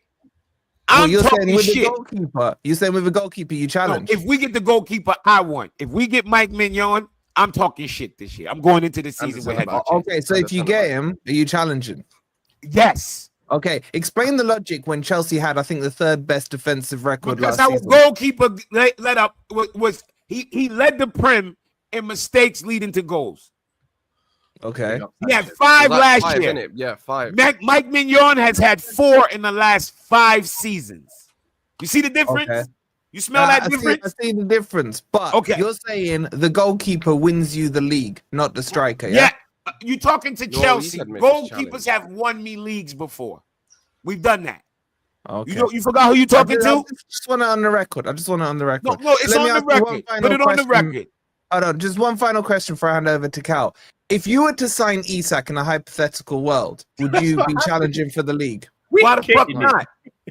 Well,
I'm
you're saying
talking
with
shit.
the goalkeeper. You're saying with the goalkeeper, you
No,
challenge.
if we get the goalkeeper, I won. If we get Mike Mignon, I'm talking shit this year. I'm going into the season with heavy.
Okay, so if you get him, are you challenging?
Yes.
Okay, explain the logic when Chelsea had, I think, the third best defensive record
Because
last
our
season.
goalkeeper led up was he led the Prem in mistakes leading to goals.
Okay.
He had 5 last
five,
year.
innit? Yeah, 5.
Mike Mignon has had 4 in the last 5 seasons. You see the difference?
Okay.
You smell that
I
difference?
see the difference, but
Okay.
you're saying the goalkeeper wins you the league, not the striker.
Yeah.
Yeah.
You talking to
No,
Chelsea.
you said make this
Goalkeepers
challenge.
have won me leagues before. We've done that.
Okay.
You forgot who you talking to?
I just want it on the record. I just want it on the record.
No, it's
Let me
on the
ask you one
record.
final
Put it on the
question.
record.
Hold on, just one final question before I hand over to Cal. If you were to sign Isak in a hypothetical world, would you be challenging for the league?
Why the fuck not?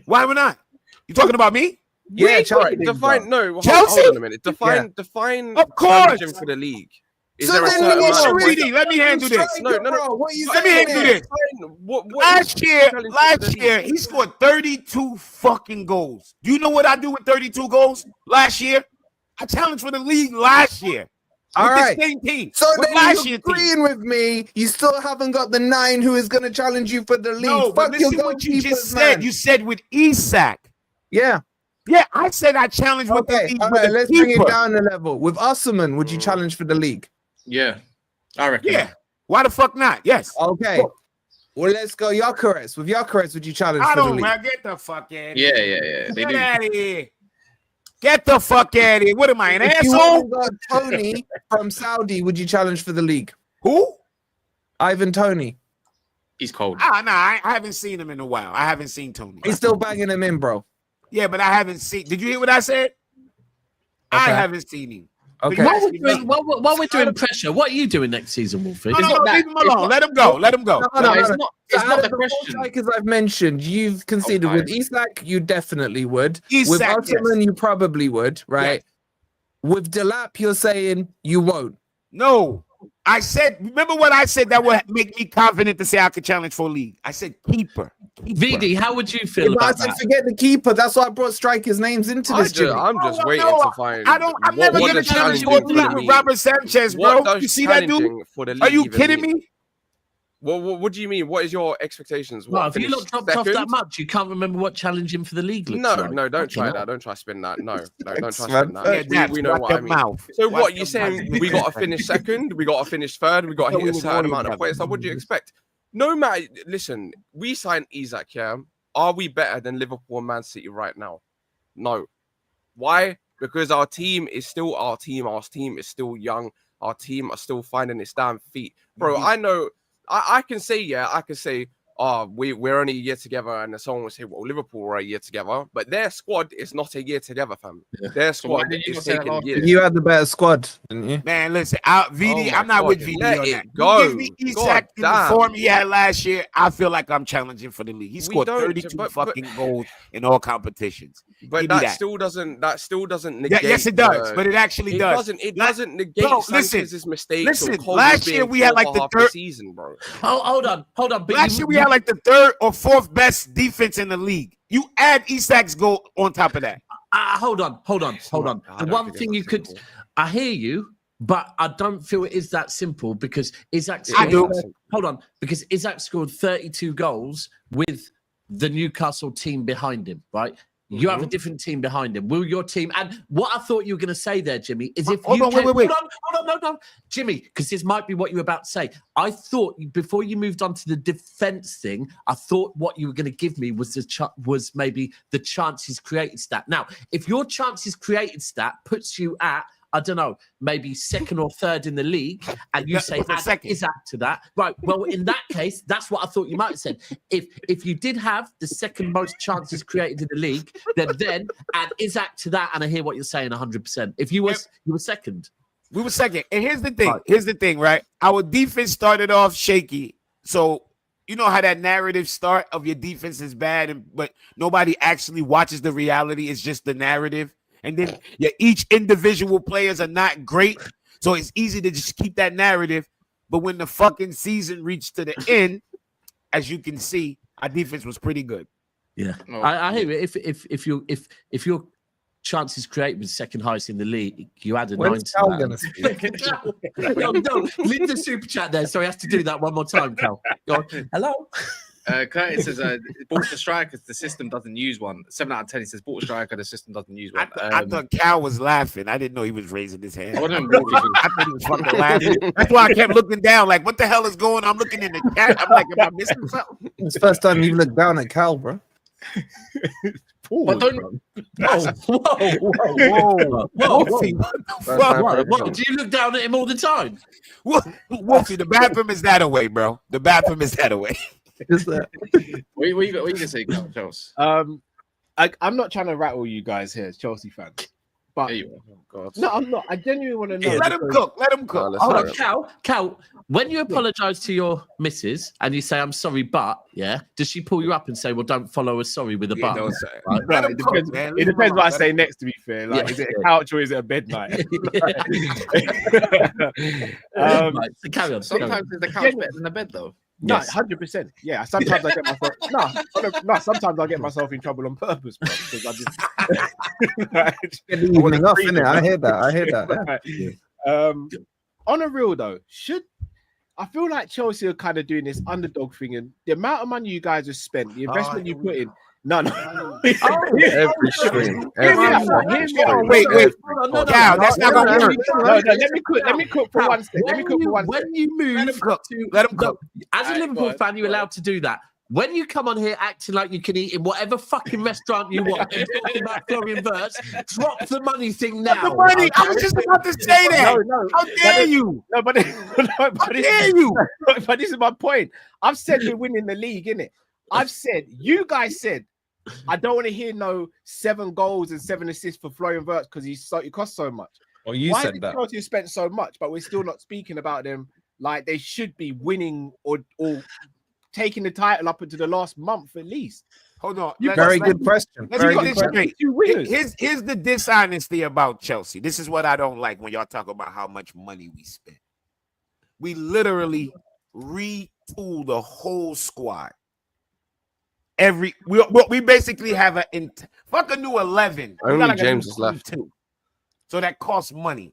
Why would not? You talking about me?
Yeah, Chelsea.
Define
Chelsea?
hold on a minute. Define
Of course.
challenging for the league. Is
So
there a
then
certain
you
amount of
should
weight?
Let me handle this.
No.
What are you
Let me
saying
handle
here?
this.
What
Last
is
year,
challenging for the league?
he scored 32 fucking goals. Do you know what I do with 32 goals last year? I challenged for the league last year.
All
With
right.
the same team.
So
with
then
last
you're
year's team.
agreeing with me. You still haven't got the 9 who is going to challenge you for the league.
No, but
Fuck your
listen what you just
goalkeepers,
said.
man.
You said with Isak.
Yeah.
Yeah, I said I challenged with the
Okay.
league.
All
with
right.
the
Let's bring
keeper.
it down a level. With Osman, would you challenge for the league?
Yeah, I reckon.
Yeah. Why the fuck not? Yes.
Okay. Well, let's go Gyökeres. With Gyökeres, would you challenge
I
for the
don't,
league?
man. Get the fuck out of here.
Yeah. They
Get
do.
out of here. Get the fuck out of here. What am I, an
If you
asshole?
only got Tony from Saudi, would you challenge for the league?
Who?
Ivan Tony.
He's cold.
Ah, nah, I haven't seen him in a while. I haven't seen Tony.
He's still banging him in, bro.
Yeah, but I haven't seen. Did you hear what I said? I
Okay.
haven't seen him.
Okay.
While we're doing pressure, what are you doing next season, Wolfie?
No,
It's
no,
not
no,
that.
leave him
It's
alone.
not-
Let him go. Let him go.
No,
It's
no.
not.
So
It's
out
not
of
the
the four
question.
strikers I've mentioned, you've conceded with Isak, you definitely would. With
Isak,
Osman,
yes.
you probably would, right? With Delap, you're saying you won't.
No, I said. Remember what I said that would make me confident to say I could challenge for league. I said keeper.
VD, how would you feel
But I
about
said
that?
forget the keeper. That's why I brought strikers' names into this. Jimmy.
I'm just
No,
waiting
no,
to find.
I'm never
what
gonna
does
challenge
challenging
for
for the
league with
league-
Robert Sanchez,
what
bro.
does
You see that dude?
challenging for the league
Are you
even
kidding
mean?
me?
What do you mean? What is your expectations?
Well,
What,
if you
finish
look dropped off that
second?
much, you can't remember what challenging for the league looks like.
No, don't try
Fucking
that.
hell.
Don't try spin that. No, don't
Thanks,
try
man.
spin that.
Yeah,
We know
watch
what
your
I mean.
mouth.
So
Watch
what you
your
saying?
mouth.
We got to finish second. We got to finish third. We got to
Yeah,
hit a
we
certain
won
amount of
together.
points. So what do you expect? No matter. Listen, we signed Isak. Yeah, are we better than Liverpool and Man City right now? No. Why? Because our team is still our team. Our team is still young. Our team are still finding its damn feet, bro. I know. I can say, yeah, I can say, oh, we're only a year together, and then someone will say, well, Liverpool were a year together, but their squad is not a year together, fam. Their
So why
squad
did you
is
not say that
taking
last
years.
You had the better squad, didn't you?
Man, listen, VD,
Oh my
I'm not
God,
with VD
let
on
it
that.
go.
You give me Isak
God
in the
damn.
form he had last year, I feel like I'm challenging for the league. He scored
don't,
32
but-
fucking goals in all competitions.
But
Give me
that still doesn't
Yeah,
negate.
yes, it does, but it actually
It
does.
doesn't. It
La-
doesn't negate
Bro, listen,
Sanchez's mistakes.
listen,
Or Kobe
last year
being
we had
poor
like
for
the
half
third-
season, bro.
Oh, hold on. But
Last year we had like the 3rd or 4th best defense in the league. You add Isak's goal on top of that.
hold on.
I
The
don't
one
think
thing
it's
you
that
could,
simple.
I hear you, but I don't feel it is that simple because Isak.
I do.
Hold on, because Isak scored 32 goals with the Newcastle team behind him, right? You have a different team behind him. Will your team? And what I thought you were going to say there, Jimmy, is if
Hold
you
on, wait.
hold on, Jimmy, because this might be what you were about to say. I thought before you moved on to the defense thing, I thought what you were going to give me was was maybe the chances created stat. Now, if your chances created stat puts you at, I don't know, maybe 2nd or 3rd in the league, and you
Yeah,
say add
second.
Isak to that, right? Well, in that case, that's what I thought you might have said. If you did have the 2nd most chances created in the league, then add Isak to that, and I hear what you're saying 100%. If you were 2nd,
We were second. And here's the thing, right? Our defense started off shaky. So you know how that narrative start of your defense is bad, but nobody actually watches the reality. It's just the narrative. And then each individual players are not great. So it's easy to just keep that narrative. But when the fucking season reached to the end, as you can see, Our defense was pretty good.
Yeah,
No.
I hear it. If your chances created was second highest in the league, you added 9
When's
to
Cal
that.
gonna speak?
no, leave the super chat there, so he has to do that one more time, Cal. Go on. Hello.
Curtis says, bought the striker, the system doesn't use one. 7 out of 10, he says, bought a striker, the system doesn't use one.
I thought Cal was laughing. I didn't know he was raising his hand.
I
I
wasn't Wolfie.
thought he was fucking laughing. That's why I kept looking down, like, what the hell is going on? I'm looking in the chat. I'm like, am I missing something?
It's the first time you've looked down at Cal, bro.
But don't,
Whoa.
Wolfie, what the fuck?
What? Do you look down at him all the time?
Wolfie, the bathroom is that away, bro. The bathroom is that away.
Is that?
what you gonna say, Charles?
I'm not trying to rattle you guys here, Chelsea fans. But
There you are.
Oh, God.
no, I'm not. I genuinely want to know.
Yeah, let him cook. Let him cook.
let's
Hold
hear
on,
it.
Cal, when you apologize to your missus and you say, I'm sorry, but, yeah, does she pull you up and say, well, don't follow a sorry with a
Yeah,
but?
don't say it.
Right.
Let
No,
him
it
cook,
depends,
man.
it
Leave him
depends what I
alone.
say next, to be fair. Like,
Yeah.
is it a couch or is it a bed night?
Right, so carry on.
Sometimes is the couch better than the bed, though.
No,
Yes.
100%. Yeah, sometimes I get myself. Sometimes I get myself in trouble on purpose, bro, because I just
Get the evening off, innit? I hear that.
On a real though, I feel like Chelsea are kind of doing this underdog thing, and the amount of money you guys have spent, the investment you put in. No.
Every stream.
Hear me
Every
out,
fucking
hear me
stream.
out.
Wait.
No,
Cal, that's not gonna work.
Let me cook for one second. Let me cook for one
When
second.
you move
Let him cook.
to
Let him cook.
as a
Alright,
Liverpool
go on,
fan, you're
go on.
allowed to do that. When you come on here acting like you can eat in whatever fucking restaurant you want and talking about Florian Wirtz, drop the money thing now.
The money. I was just about to say that.
No.
How dare you?
No, but
How dare you?
but this is my point. I've said we're winning the league, innit? I've said, you guys said, I don't want to hear no 7 goals and 7 assists for Florian Wirtz because he costs so much.
Well, you
Why
said
did
that.
Chelsea spent so much, but we're still not speaking about them like they should be winning or taking the title up into the last month at least?
Hold on.
Very good question.
Let's
Very
get
good
this
question.
straight.
Two winners.
Here's the dishonesty about Chelsea. This is what I don't like when y'all talk about how much money we spent. We literally retooled the whole squad. We basically have fuck a new 11. We
Only
got like a
James
new
is left.
22. So that costs money.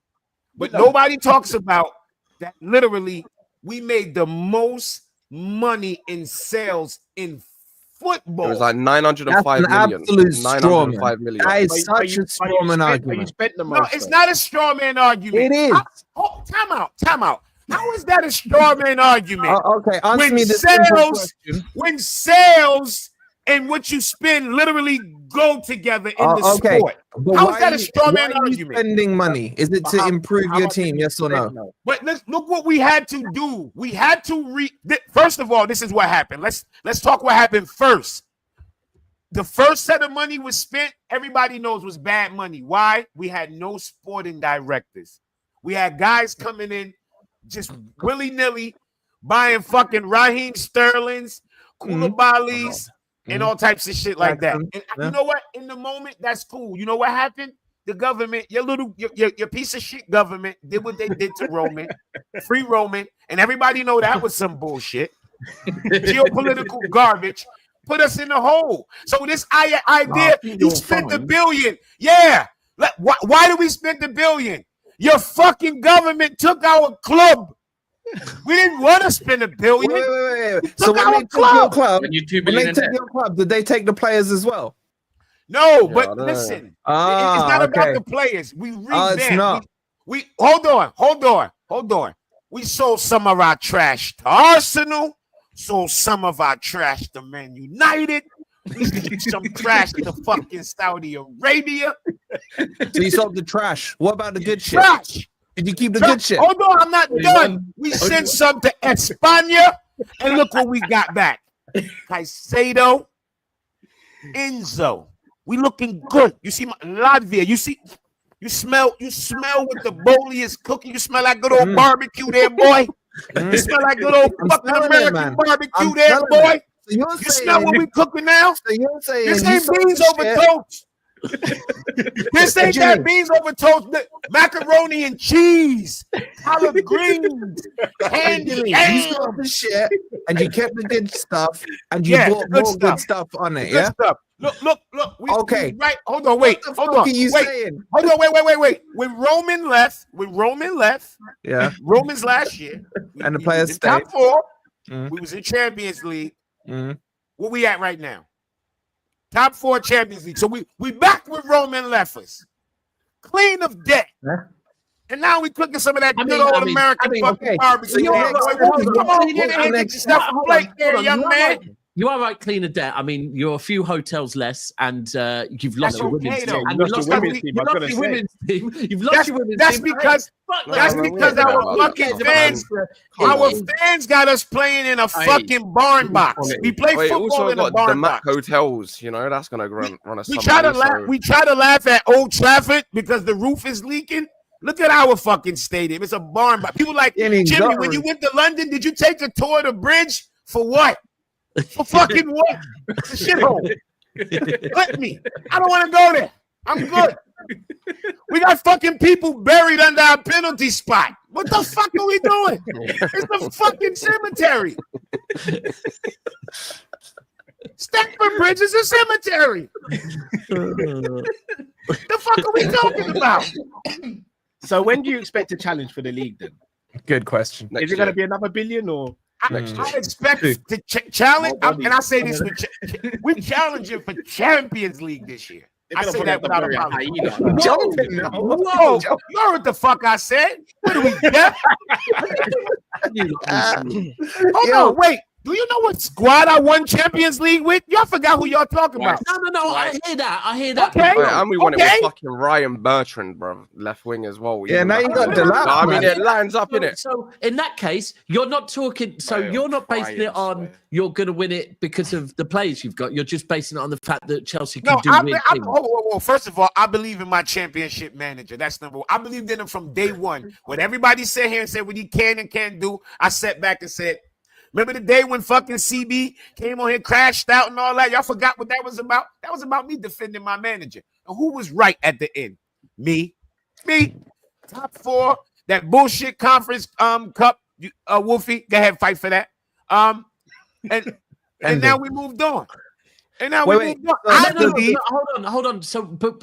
But
No.
nobody talks about that. Literally, we made the most money in sales in football.
It was like 905
That's an
million.
absolute straw,
905 million.
That is
But
such
you
a strawman
But you
argument.
spent the
No,
most.
it's
though.
not a straw man argument.
It is.
Time out. How is that a straw man argument?
Okay, answer
When
me this simple
sales-
question.
When sales and what you spend literally go together in the
Okay,
sport.
but
How
why
is that a
are you-
straw
why
man
are you
argument?
spending money? Is it
But
to
how-
improve
how
your
much
team?
did you
Yes or
spend,
no?
though?
But let's look what we had to do. We had to first of all, this is what happened. Let's talk what happened first. The first set of money was spent, everybody knows was bad money. Why? We had no sporting directors. We had guys coming in just willy-nilly buying fucking Raheem Sterling's, Koulibaly's, and all types of shit like that. And
Yeah.
you know what? In the moment, that's cool. You know what happened? The government, your piece of shit government did what they did to Roman, free Roman, and everybody know that was some bullshit. Geopolitical garbage put us in the hole. So this idea, you spent $1 billion. Yeah. Why do we spend $1 billion? Your fucking government took our club. We didn't want to spend $1 billion.
Wait. So
Look
when
our
they took your
club.
club,
When you 2
when
billion
they
in
took
debt.
your club, did they take the players as well?
No,
Yeah,
but
I know.
listen, it's
Ah,
not about
okay.
the players. We revamped.
Oh, it's not.
We hold on. We sold some of our trash to Arsenal, sold some of our trash to Man United. We sold some trash to fucking Saudi Arabia.
So you sold the trash. What about the good shit?
Trash.
Did you keep the good shit?
Hold on, I'm not
you
done. We sent some to España, and look what we got back. Caicedo, Enzo. We looking good. You see my Latvia. You smell what the boliest cooking. You smell like good old barbecue there, boy. You smell like good old
I'm
fucking
smelling it,
American
man.
barbecue
I'm
there,
smelling
boy.
So you're
You smell what
saying,
we cooking now?
so you're saying
This
you
ain't
sold
beans
the
over
shit.
toast. This ain't that beans over toast, macaroni and cheese, collard greens, candy.
You got the shit, and you kept the good stuff, and you bought more good stuff on it. Yeah.
Stuff. Look.
Okay.
Right. Hold on. Wait.
What the
Hold
fuck
on.
are you
Wait.
saying?
Hold on. Wait. When Roman left,
Yeah.
Romans last year,
And the players
in top
stayed.
4.
Mhm.
We was in Champions League.
Mhm.
Where we at right now? Top 4 Champions League. So we back with Roman left us, clean of debt.
Yeah.
And now we cooking some of that
I
good
mean,
old
I mean,
American fucking
okay.
barbecue.
So you're
Come
right.
on, get in here, get yourself a plate there, young man.
You are right, clean of debt. I mean, you're a few hotels less, and you've lost
That's
your
okay,
women's
though.
team. And
You
you
lost
lost
your
your
women's team, I was gonna say.
women's team. You've lost your women's
That's
team.
because
Fuck
that's
that.
because our fucking fans, our fans got us playing in a fucking barn box. We play
Wait,
football
also
in a
got the
barn
Mac
box.
hotels. You know, that's gonna run us.
We
some
try to
money,
laugh.
so-
We try to laugh at Old Trafford because the roof is leaking. Look at our fucking stadium. It's a barn box. People like
It ain't
Jimmy.
got
When you
roof.
went to London, did you take a tour of the bridge for what? For fucking what? It's a shithole. Let me. I don't want to go there. I'm good. We got fucking people buried under our penalty spot. What the fuck are we doing? It's a fucking cemetery. Stamford Bridge is a cemetery. The fuck are we talking about?
So when do you expect a challenge for the league then?
Good question.
Next
Is it going to
year.
be another billion or?
Next
I
year.
expect to challenge, and I say this with we're challenging for Champions League this year. I say that without a problem.
Jumping now.
Whoa, you know what the fuck I said? What are we deaf? Hold on, wait. Do you know what squad I won Champions League with? Y'all forgot who y'all talking about.
No. I hear that.
Okay.
Right, and we won it
Okay.
with fucking Ryan Bertrand, bro, left wing as well.
Yeah, now you got
the
Delap.
I mean,
man.
it lines up in it.
So in that case, you're not talking. So
Right,
you're not basing it
Brian,
on
swear.
you're going to win it because of the players you've got. You're just basing it on the fact that Chelsea can
No,
do weird things.
whoa. First of all, I believe in my championship manager. That's number one. I believed in him from day one. When everybody sat here and said what he can and can't do, I sat back and said, remember the day when fucking CB came on here, crashed out and all that? Y'all forgot what that was about? That was about me defending my manager. And who was right at the end? Me. Top 4. That bullshit conference cup. Wolfie, go ahead, fight for that. And now we moved on. And now we moved on. I believe.
Hold on. So, but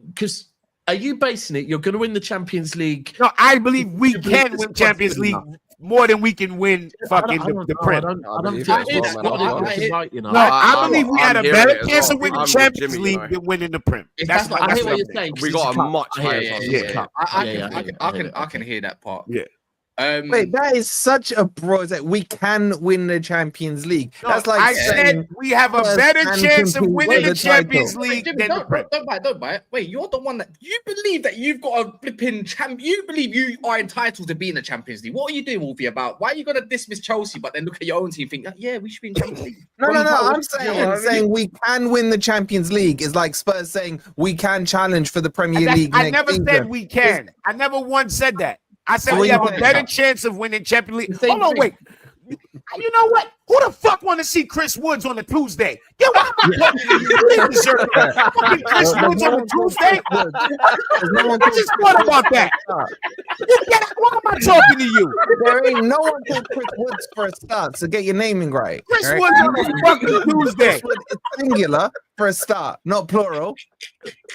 because are you basing it? You're going to win the Champions League.
No, I believe we
You believe
can
the
win
squad's
Champions
good
League
enough?
more than we can win fucking the Prem.
I don't
believe
think
it as
the
well, man.
squad
I
is right, you know.
No, I believe we
I'm
had a
hearing
better
it as
chance
well.
of winning
I'm with
Champions
Jimmy,
League
you know.
than winning the Prem.
That's
That's
I hear
what
what
I'm
you're
saying.
saying. 'cause
We
it's
got a
cup.
much
I hear
higher
it,
chance.
it's
Yeah.
cup.
I can hear that part.
Yeah.
Wait, that is such a broad that we can win the Champions League.
No,
That's like
I
saying
said we have a
Spurs
better
can
chance of
compete
winning
for
the
the title.
Champions
Wait,
League
Jimmy,
than the
don't
Prem.
buy it. Wait, you're the one that you believe that you've got a flipping champ. You believe you are entitled to be in the Champions League. What are you doing, Wolfie? About why are you gonna dismiss Chelsea, but then look at your own team, think, yeah, we should be in Champions League.
No. I'm
You know
saying we can win the Champions League is like Spurs saying we can challenge for the Premier League.
I
next
never said
season.
we can. I never once said that. I said
So
we
you
have a
want-
better chance of winning Champions League.
The same
Hold on,
thing.
wait. You know what? Who the fuck want to see Chris Woods on a Tuesday? Yeah, why am I talking to you? You didn't deserve that. Fucking Chris Woods on a Tuesday? I just thought about that. Why am I talking to you?
There ain't no one called Chris Woods for a start, so get your naming right.
Chris
all right?
Woods on a fucking Tuesday.
Chris Woods is singular for a start, not plural.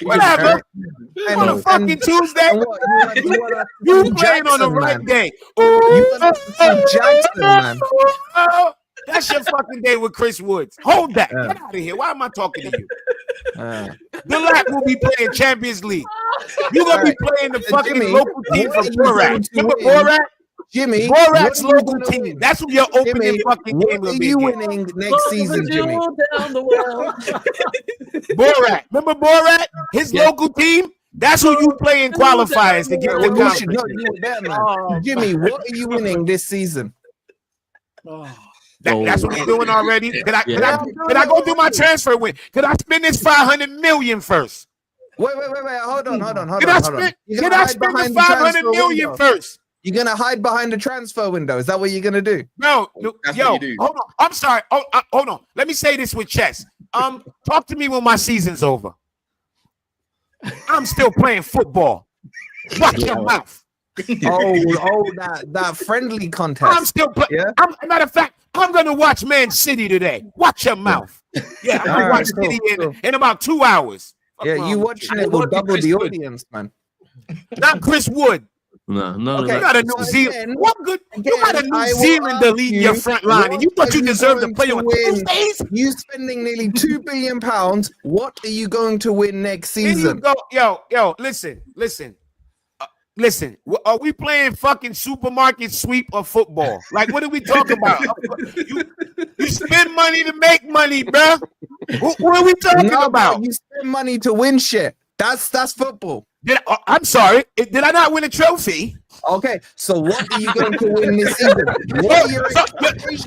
Whatever. On a fucking Tuesday.
And what,
You playing on the right day.
You want us to see Jackson, man.
Oh, that's your fucking day with Chris Woods. Hold that. Get out of here. Why am I talking to you? The lap will be playing Champions League. You're gonna be playing the fucking
Jimmy,
local team
what
from
are you
Borat.
going
Remember
to win?
Borat?
Jimmy,
Borat's
what are you
local
gonna
team.
win?
That's what your opening
Jimmy,
fucking
what
game will
are
be.
you
against.
winning next season, Jimmy?
Borat. Remember Borat? His local team? That's who you play in qualifiers to get the
Well, you should
conference.
know you were there, man. Jimmy, what are you winning this season?
That's what we're doing already. Did I
Yeah.
go do my transfer win? Did I spend this 500 million first?
Wait. Hold on.
Did I spend the 500 million first?
You're gonna hide behind the transfer window. Is that what you're gonna do?
No,
That's
yo,
what you do.
hold on. I'm sorry. Hold on. Let me say this with chess. Talk to me when my season's over. I'm still playing football. Watch your mouth.
that friendly contest.
I'm still playing.
Yeah.
Matter of fact, I'm gonna watch Man City today. Watch your mouth. Yeah, I'm gonna watch City in about 2 hours.
Yeah, you watching it will double the audience, man.
Not Chris Wood.
No.
You got a New Zealand. What good? You got a New Zealand to lead your front line, and you thought you deserved to play on Tuesdays?
You spending nearly £2 billion. What are you going to win next season?
Yo, listen. Listen, are we playing fucking supermarket sweep or football? Like, what are we talking about? You spend money to make money, bro. What are we talking about?
You spend money to win shit. That's football.
I'm sorry. Did I not win a trophy?
Okay, so what are you going to win this season? What are your expectations?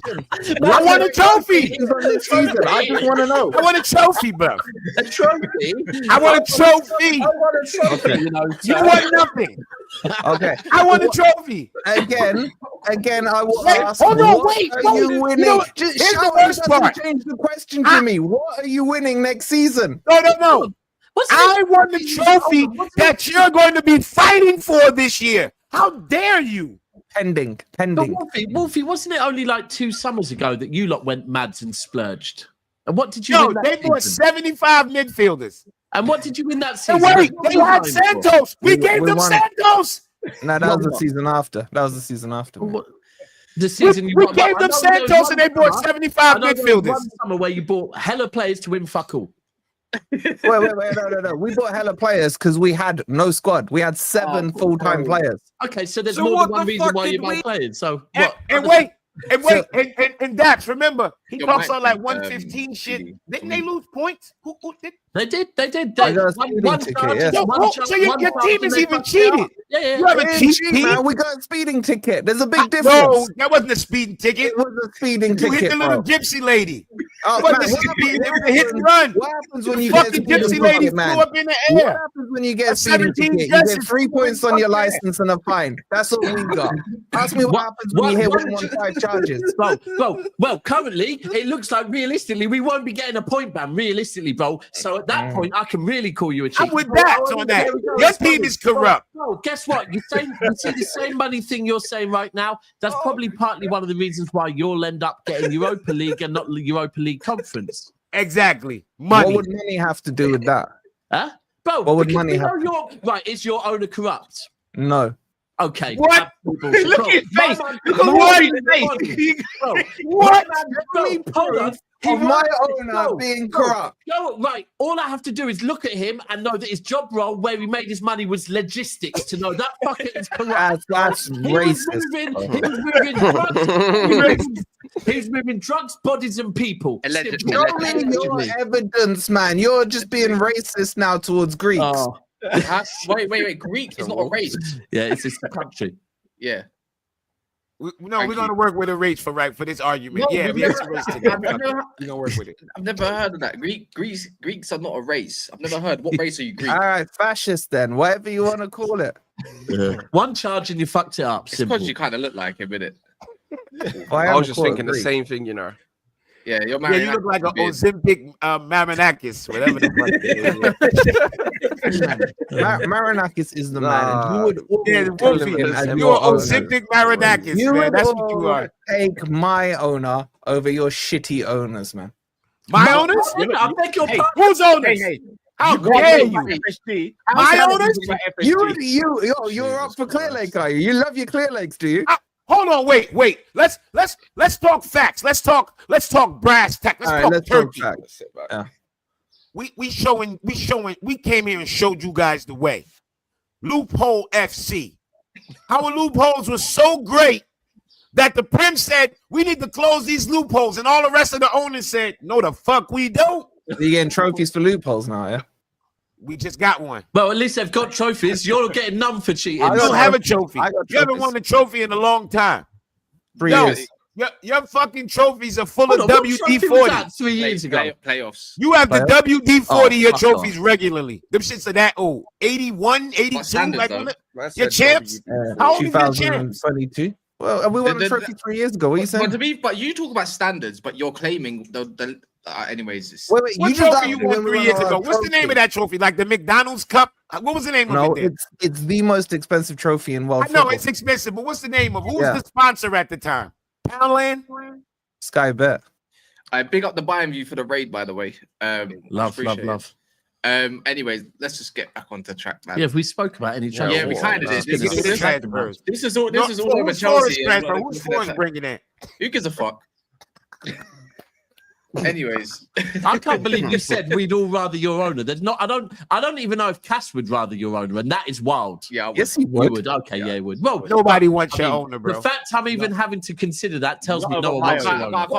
I won a trophy.
This season? I just want to know.
I won a trophy, bro.
A trophy?
I won a trophy.
Okay.
You won nothing.
Okay.
I won a trophy.
Again, I will ask.
Hold on,
what
wait.
are you winning?
You know,
Just
here's
shout
the worst
doesn't
part.
change the question to me. What are you winning next season?
No. I won the trophy that you're going to be fighting for this year. How dare you?
Pending.
But Wolfie, wasn't it only like 2 summers ago that you lot went mads and splurged? And what did you win that
they bought
season?
75 midfielders.
And what did you win that
And
season?
wait, they had Santos. We gave them
won.
Santos.
No, that was the season after. Man.
The season
We gave them Santos and they bought 75 midfielders.
One summer where you bought hella players to win fuck all.
Wait, no. We bought hella players because we had no squad. We had 7 full-time players.
Okay, so there's
So
more
what
than one
the
reason
fuck
why you
did
buy
we-
players. So
And Dax, remember, he
Your
talks
mic,
on like 115 shit. Didn't they lose points? Who did?
they did.
I got a speeding ticket, yeah.
So your team is even cheated.
Yeah.
You have a
Hey,
cheat
gee,
team?
man, we got a speeding ticket. There's a big difference.
No, that wasn't a speeding ticket.
It was a speeding
You hit
ticket,
the little
bro.
gypsy lady.
Oh,
It wasn't
man,
a
what
speeding, it was a
happens-
hit and run.
What happens when you
The
get a
fucking
speeding
gypsy lady
ticket, man?
flew up in the
What
air.
happens when you get a
A
speeding
17
ticket? You
dresses
get 3 points on your license and a fine. That's all we got. Ask me what happens when you hit 115 charges.
Well, currently it looks like realistically we won't be getting a point ban. Realistically, bro. So at that point, I can really call you a cheat.
I'm with that on that. Your team is corrupt.
Bro, guess what? You see the same money thing you're saying right now? That's probably partly one of the reasons why you'll end up getting Europa League and not the Europa League Conference.
Exactly.
What
Money.
would money have to do with that?
Huh? Bro,
What would
because
money
we know
have to-
you're- right, is your owner corrupt?
No.
Okay.
What?
absolute bullshit.
Look
Bro,
at his face.
my man-
Look at
my
what
man-
his face.
Bro,
What?
bro, hold on. He
Of my
won't-
owner
no,
being
no.
corrupt.
No, right. All I have to do is look at him and know that his job role where he made his money was logistics to know that fucker is corrupt.
That's
He was
racist.
He's moving drugs, bodies, and people.
Allegedly.
Simple.
Show me your evidence, man. You're just being racist now towards Greeks.
Oh,
Wait. Greek is not a race.
yeah, it's just a country.
Yeah.
We're
Thank
going to work with a race for this argument.
No,
Yeah,
we've
we have
never-
to race
I've
together.
never-
We're going to work with it.
I've never heard of that. Greeks are not a race. I've never heard. What race are you, Greek?
All right, fascist then, whatever you want to call it.
One charge and you fucked it up.
It's
Simple.
because you kind of look like him, innit?
I was just thinking the same thing, you know.
Yeah, you're
Yeah,
married.
you look like an Ozempic Marinakis, whatever the fuck it is.
Marinakis is the man. And you would
Yeah,
always call
Wolfie,
him as
you're
your
an
owner.
Ozempic Marinakis,
You
man.
would
That's what you are.
take my owner over your shitty owners, man.
My owners?
I beg your pardon.
Whose owners?
Hey,
How
you
dare you?
FSG.
My owners?
You're up for Clear Lake, are you? You love your Clear Lakes, do you?
Hold on, wait. Let's talk facts. Let's talk brass tack.
All right,
Let's
let's
talk
talk
turkey.
facts.
We came here and showed you guys the way. Loophole FC. Our loopholes were so great that the Prim said we need to close these loopholes, and all the rest of the owners said, no, the fuck we don't.
You're getting trophies for loopholes now, yeah?
We just got one.
Well, at least they've got trophies. You're getting none for cheating.
I don't have a trophy.
I got
You haven't
trophies.
won a trophy in a long time.
3
Yo,
years.
your fucking trophies are full
Hold
of
on, what trophy was
WD-40.
that 3 years ago?
Playoffs.
You have the
Playoffs?
WD-40 your
fuck
trophies regularly. Them shits are that old. 81, 82.
What standard,
Like,
though?
your champs? How old is your champs?
2022. Well, we won
The-
a trophy 3 years ago. What are you saying?
But you talk about standards, but you're claiming the anyways. It's,
Wait,
What
you just
trophy you
asked me
won
when we
3
won
years
our
ago? What's the name
trophy.
of that trophy? Like the McDonald's Cup? What was the name
No,
of it?
it's the most expensive trophy in world
I know
football.
it's expensive, but what's the name of? Who was
Yeah.
the sponsor at the time? Poundland?
Sky Bet.
I big up the Bayern View for the raid, by the way.
Love.
Love. Anyways, let's just get back onto track, man.
Yeah, if we spoke about any transfer.
Yeah, we kind of did.
This is
This is all over
Who's
Chelsea.
Forrest, bro? Who's Forrest bringing in?
Who gives a fuck? Anyways,
I can't believe you said we'd all rather your owner. There's not. I don't even know if Cass would rather your owner, and that is wild.
yeah, I would.
Yes, he
You
would.
would. Okay, yeah, he would. Well,
Nobody wants
I
your
mean,
owner, bro.
the fact I'm even having to consider that tells
Not
me no
over
one
my
wants your
owner.
owner.
I can't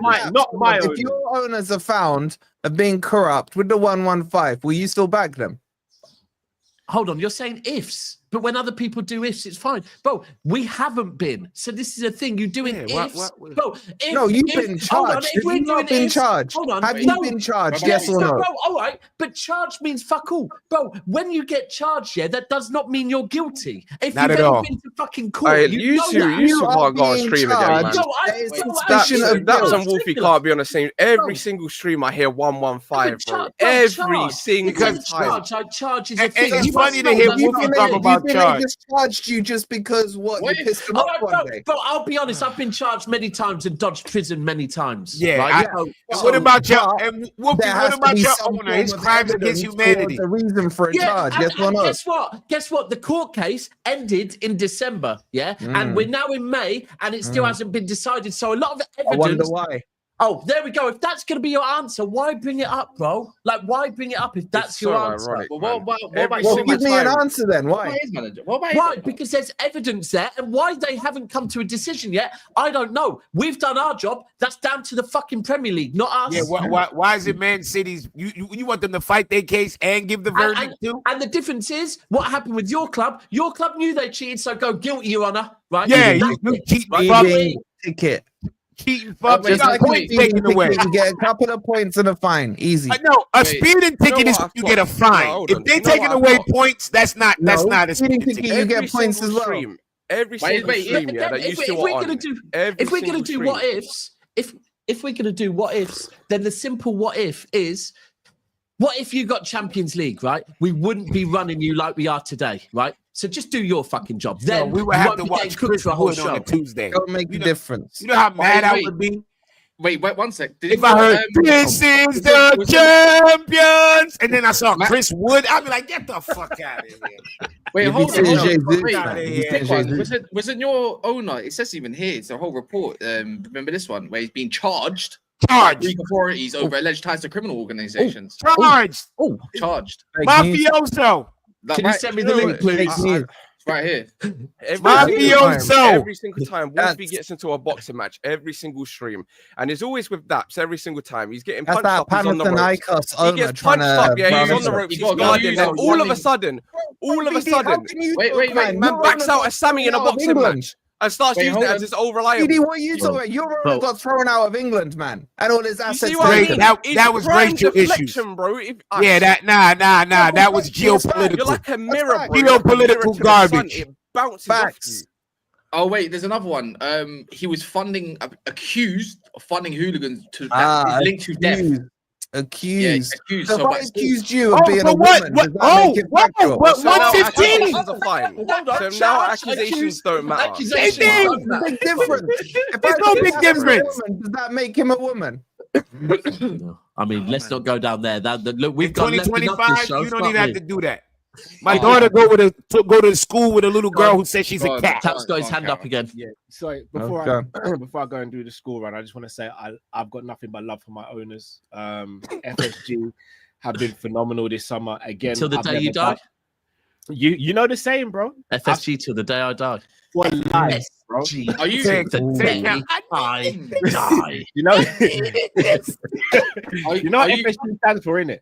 lie.
Not my
If
owner.
your owners are found of being corrupt with the 115, will you still back them?
Hold on, you're saying ifs, but when other people do ifs, it's fine. Bro, we haven't been. So this is a thing. You're doing
Yeah,
ifs.
what-
Bro, if,
No, you've
if-
been
hold on,
charged.
if
Have
we're
you not
doing
been
ifs-
charged?
Hold on.
Have you
no,
been charged?
Yes,
Yes or no?
Bro, all right, but charged means fuck all. Bro, when you get charged, yeah, that does not mean you're guilty. If
Not
you've
at
ever
all.
been to fucking court,
Hey,
you
you
know
two,
that.
you
You
two
are
can't go on
being
stream again,
charged.
man.
Bro,
There is
bro,
suspicion
I-
of
Daps
guilt.
and Wolfie can't be on the same. Every
Bro.
single stream I hear 115,
But
bro.
bro,
Every
charge.
single
Because
time.
charge is a
And
thing.
it's
You
funny
must
to
know
hear
that's
Wolfie
not
talk
fair.
about
You think
charge.
they just charged you just because what you
Wait,
pissed them
All
off
right,
one
bro,
day?
bro, I'll be honest. I've been charged many times and dodged prison many times.
Yeah,
right?
And what about your
but
and Wolfie?
There
What
has to
about
be
your
some
owner? His
form of
crimes against
evidence
humanity.
towards a reason for a charge. Yes or
and
no?
guess what? Guess what? The court case ended in December, yeah, and we're now in May, and it still hasn't been decided. So a lot of
I wonder
evidence.
why.
Oh, there we go. If that's going to be your answer, why bring it up, bro? Like, why bring it up if that's
It's
your
so
answer?
ironic,
Well,
man.
what
Every
about
Well,
single
give me an
time.
answer then.
What about
Why?
his manager? What about his
Why?
manager?
Because there's evidence there, and why they haven't come to a decision yet, I don't know. We've done our job. That's down to the fucking Premier League, not us.
Yeah, why is it Man City's? You want them to fight their case and give the verdict too?
And the difference is, what happened with your club? Your club knew they cheated, so go guilty, Your Honour. Right?
Yeah,
That's
you
it.
cheating,
Right?
fuck,
Speeding ticket.
cheating, fuck.
Wait,
You
Just
got
like
points
a speeding
taken away.
ticket, you get a couple of points and a fine. Easy.
I know a
Wait,
speeding ticket
know
is
what I
you get a
thought?
fine.
No, hold
If
on.
they
You know
taking
what I
away
thought?
points, that's not
No,
a speeding ticket.
you get
Every
points
single
as well.
stream, every
Wait,
single
wait,
stream,
yeah,
yeah, that you
if
still
we're
on.
gonna do,
Every
if we're gonna
single
do
stream.
what ifs, if we're gonna do what ifs, then the simple what if is, what if you got Champions League, right? We wouldn't be running you like we are today, right? So just do your fucking job.
No,
Then
we would
you
have
won't
to
be
watch
getting cooked
Chris
for a whole
Wood on
show.
a Tuesday.
Don't make a difference.
You know how mad I
wait.
would be
Wait, 1 sec. Did
if
you
I
know,
heard this is the
was it-
champions, and then I saw
Matt-
Chris Wood. I'd be like, get the fuck out of here.
Wait,
You'd be
hold on.
saying
Hold on.
Jesus,
Wait,
man.
this
You'd be
one,
saying Jesus.
wasn't your owner? It says even here. It's a whole report. Remember this one where he's being charged by
Charged,
Greek authorities over alleged ties to criminal organizations.
charged,
Oh,
Charged.
Fake news.
mafioso,
Like,
can you
right,
send me the link, please?
Fake news.
right here.
Every single time Wolfie
That's-
gets into a boxing match, every single stream, and it's always with Daps. Every single time he's getting
That's
punched
that
up, he's on the ropes.
Panathinaikos
He
owner
gets
trying
punched
to
up, yeah, he's on the
run
ropes,
You
he's
got
guarding,
used
and
on
all of a
running.
sudden,
Wait,
man backs out a Sammy in a boxing match and starts
Wait,
using
hold
it
on.
as his old reliable.
PD, what are you talking about? Your owner
Bro.
got thrown out of England, man, and all his
You
assets.
see what I
Great.
mean?
That
It's
was
prime
racial issues.
deflection, bro.
Yeah, that nah. That was
That's right.
You're
geopolitical.
like a mirror,
right.
bro. You're like a mirror
Geopolitical
to the sun.
garbage.
It bounces off you.
Facts.
Oh wait, there's another one. He was accused of funding hooligans to that
Ah,
is linked to death.
Accused.
Accused.
So
So,
if I
but still-
accused you of
Oh,
being
for
a
what?
woman,
What?
does that
Oh,
make it
what?
factual?
What?
So now
115.
accusations are fine.
Hold on,
So now
charge,
accusations
accused.
don't matter.
Accusations
Same thing.
don't matter.
Big difference. If
There's
I
no
say
big
that was a
difference.
woman, does that make him a woman?
No. I mean, let's not go down there. Look, we've
In
got left enough this
2025,
show.
you don't
Fuck
even have
me.
to do that. My
Oh.
daughter go to school with a little girl who says she's a
God.
cat.
Tap's got his hand up again.
Yeah. Sorry. Before
Okay.
before I go and do the school run, I just want to say I've got nothing but love for my owners. FSG have been phenomenal this summer. Again,
Till the
I've
day
never
you die.
done- You know the saying, bro.
FSG till the day I die.
For life, bro.
G.
Are you?
Take-
the
take-
day I die.
You know,
Are
you know
are
what FSG stands for, innit?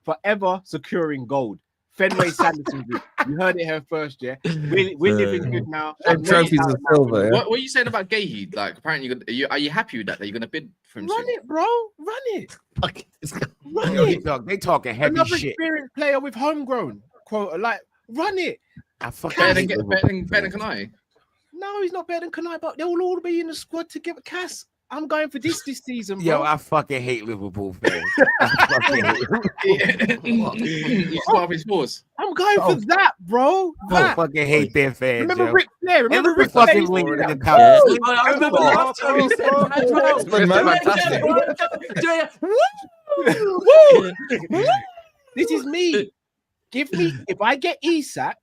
Forever securing gold. Fenway Sanderson Group. You heard it here first, yeah. We're living good now.
Them trophies of silver. Yeah?
What are you saying about Guehi? Like, apparently, are you happy with that? That you're gonna bid for him?
Run
soon?
it, bro. Run it. Run
Yo,
it.
they talking heavy
Another
shit.
experienced player with homegrown quota. Like, run it.
I fucking
Better
hate
than
Liverpool
better than
fans.
Kanai.
No, he's not better than Kanai, but they'll all be in the squad together. Cass, I'm going for this season, bro.
Yo, I fucking hate Liverpool fans. I fucking hate
He's part of his force.
I'm going for that, bro.
I
That.
fucking hate their fans,
Remember
yo.
Ric Flair?
And
Remember
look at
Ric Flair?
fucking
used to
Lincoln
do
in the
that?
comments.
I remember last time he said
This is me. Give me, if I get Isak,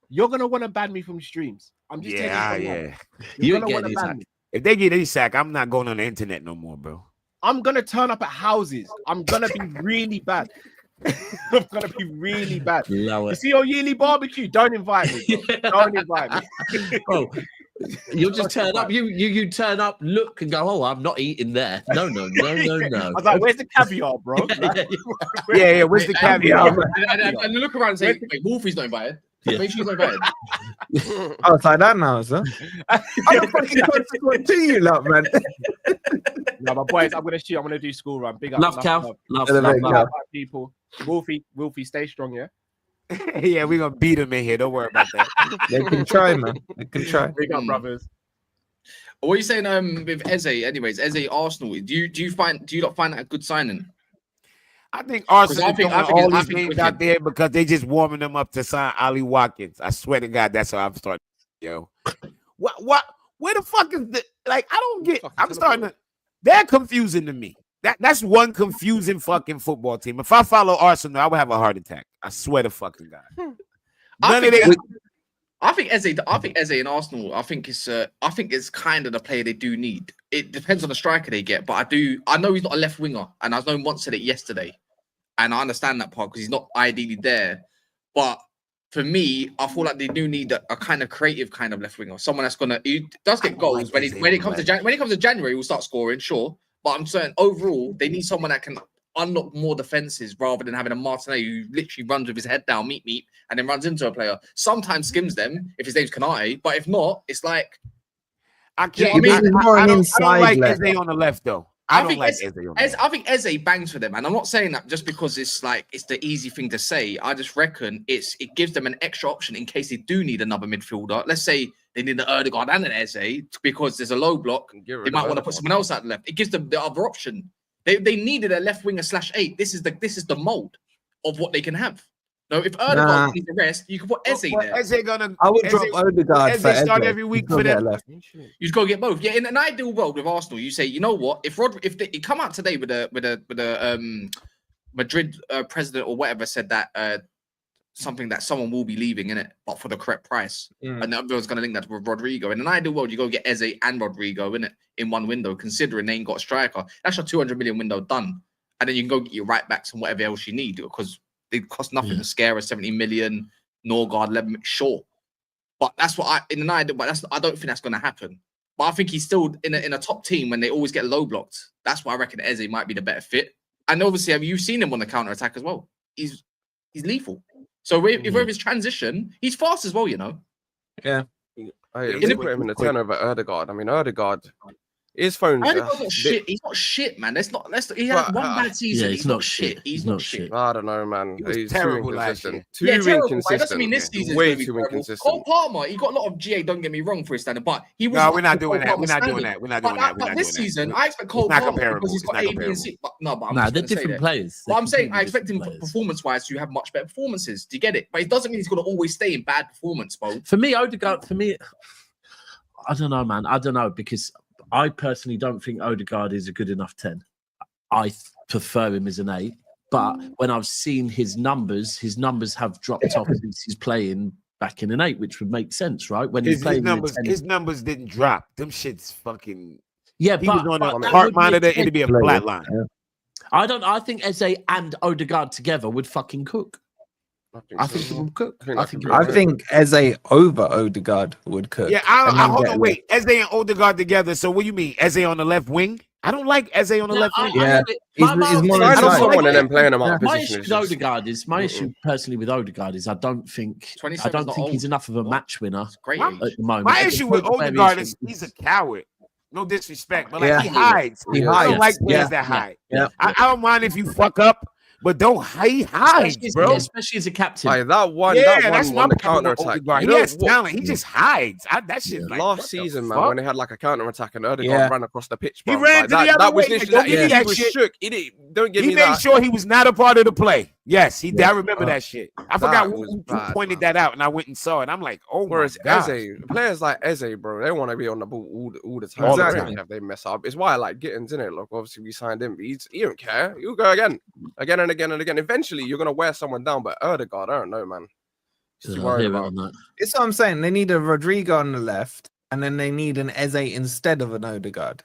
you're gonna want to ban me from streams. I'm just telling you.
Yeah.
You're
You
gonna
get
want to ban
Isak.
me.
If they get Isak, I'm not going on the internet no more, bro.
I'm gonna turn up at houses. I'm gonna be really bad. I'm gonna be really bad.
Love
You
it.
see your yearly barbecue? Don't invite me. Bro. Don't invite me.
Bro, you'll just turn up. You turn up, look, and go. Oh, I'm not eating there. No.
I was like, "Where's the caviar, bro?" Like,
Yeah, where's the caveat?
And look around and say, wait, Wolfie's not invited.
Yeah.
Make sure he's not invited.
Oh, it's like that now, sir. I'm a fucking consequence to you, lot, man.
no, my boys, I'm gonna shoot. I'm gonna do school run. Big up,
Love Cal. Love.
Cal.
people. Wolfie, stay strong, yeah.
Yeah, we're gonna beat him in here. Don't worry about that.
They can try, man. They can try.
Big up, brothers.
What are you saying with Eze? Anyways, Eze Arsenal. Do you not find that a good signing?
I think Arsenal
I think-
throwing
I think
all
it's- I
these
think
names
we
out
can-
there because they just warming them up to sign Ali Watkins. I swear to God, that's how I'm starting. Yo, what? Where the fuck is the like? I don't get. I'm starting to. They're confusing to me. That's one confusing fucking football team. If I follow Arsenal, I would have a heart attack. I swear to fucking God.
I think Eze in Arsenal. I think it's kind of the player they do need. It depends on the striker they get, but I know he's not a left winger, and I know Mont said it yesterday, and I understand that part because he's not ideally there. But for me, I feel like they do need a kind of creative kind of left winger, someone that's he does get goals when it comes to January, he'll start scoring, sure. But I'm saying overall, they need someone that can unlock more defenses rather than having a Martinelli who literally runs with his head down, meet, and then runs into a player. Sometimes skims them if his name's Kanai, but if not, it's like
I
You know
can't.
what I mean?
More
I
an
don't
inside
like
left.
Eze on the left though. I don't like Eze on the left.
I think Eze bangs for them, and I'm not saying that just because it's the easy thing to say. I just reckon it gives them an extra option in case they do need another midfielder. Let's say they need an Ødegaard and an Eze because there's a low block. They might want to put someone else out the left. It gives them the other option. They needed a left winger /8. This is the mold of what they can have. No, if Ødegaard needs the rest, you can put Eze there.
Eze gonna.
I would drop Ødegaard
Eze
for Eze.
start every week for them.
Left.
You just gotta get both. Yeah, in an ideal world with Arsenal, you say, you know what? If they come out today with a Madrid president or whatever said that something that someone will be leaving in it, but for the correct price, and everyone's gonna link that with Rodrigo. In an ideal world, you go get Eze and Rodrigo in it in one window, considering they ain't got a striker. That's your 200 million window done, and then you can go get your right backs and whatever else you need because it costs nothing to scare a 70 million Norgard 11, sure. But that's what I don't think that's going to happen. But I think he's still in a top team when they always get low blocked. That's why I reckon Eze might be the better fit. And obviously, have you seen him on the counter attack as well? He's lethal. So with his transition, he's fast as well. You know.
Yeah.
Put him in the 10 over Ødegaard. I mean, Ødegaard, his phone's
Ødegaard's not shit. He's not shit, man. He had one bad season.
Yeah,
he's not shit. He's not shit.
I don't know, man.
He was
He's
terrible
too
last
inconsistent.
year.
Terrible. It doesn't mean this season
Way too inconsistent.
Cole Palmer, he got a lot of GA. Don't get me wrong for his standard, but he was.
No, we're not doing that. We're not doing that. We're not doing that.
But this season, I expect Cole
not
Palmer
comparable.
because he's got
It's not
A, B, and C. But no, but I'm
Nah,
just
they're
gonna say
different
that.
players.
But I'm saying I expect him
different players.
performance-wise to have much better performances. Do you get it? But it doesn't mean he's going to always stay in bad performance, bro.
For me, Ødegaard. I don't know, man. I don't know because I personally don't think Ødegaard is a good enough 10. I prefer him as an 8. But when I've seen his numbers have dropped off since he's playing back in an 8, which would make sense, right? When he's playing
his numbers didn't drop. Them shit's fucking.
Yeah,
He
but
was on
that
a heart
would make
monitor.
sense.
It'd be a flat line.
I think Eze and Ødegaard together would fucking cook. I think it would cook.
I think Eze over Ødegaard would cook.
Yeah, hold on, wait. Eze and Ødegaard together. So what do you mean? Eze on the left wing? I don't like Eze on the left wing.
Yeah. He's more
I don't
inside.
want them playing him out of
My
position.
issue with Ødegaard is my issue personally with Ødegaard is I don't think
27's not
he's
old.
enough of a match winner
Great.
My-
age.
at the moment.
My
I
issue
think
with
Ødegaard
Ødegaard is he's a coward. No disrespect, but like
Yeah.
he hides.
He
I don't
hides.
like players
Yeah.
that hide.
Yeah.
I don't mind if you fuck up, but he hides, bro.
Especially as a captain.
Like that one,
Yeah,
that
that's
one
my
on the
problem
counter
with
attack.
Odegaard.
You
He
know
has
what?
talent. He just hides. That shit. Like, what
Last
the
season, man,
fuck?
when they had like a counter attack and Odegaard
Yeah.
ran across the pitch,
He
bro.
ran
Like,
to the
that
other
was
way.
literally
Don't
like,
give me
he
that
was
shit.
shook. Don't give
He
me
made
that.
sure he was not a part of the play. Yes, he did. I remember that shit. I forgot
was
who
bad,
pointed
man.
that out, and I went and saw it. I'm like, oh
Whereas
my god.
Eze, players like Eze, bro, they want to be on the ball all the time.
All the
Really,
time.
if they mess up, it's why I like Gittins, innit? Look, obviously we signed him, but he don't care. He'll go again and again and again. Eventually, you're gonna wear someone down. But Odegaard, I don't know, man. Just
I'll
worried
hear it
about.
on that.
It's what I'm saying. They need a Rodrigo on the left, and then they need an Eze instead of an Odegaard.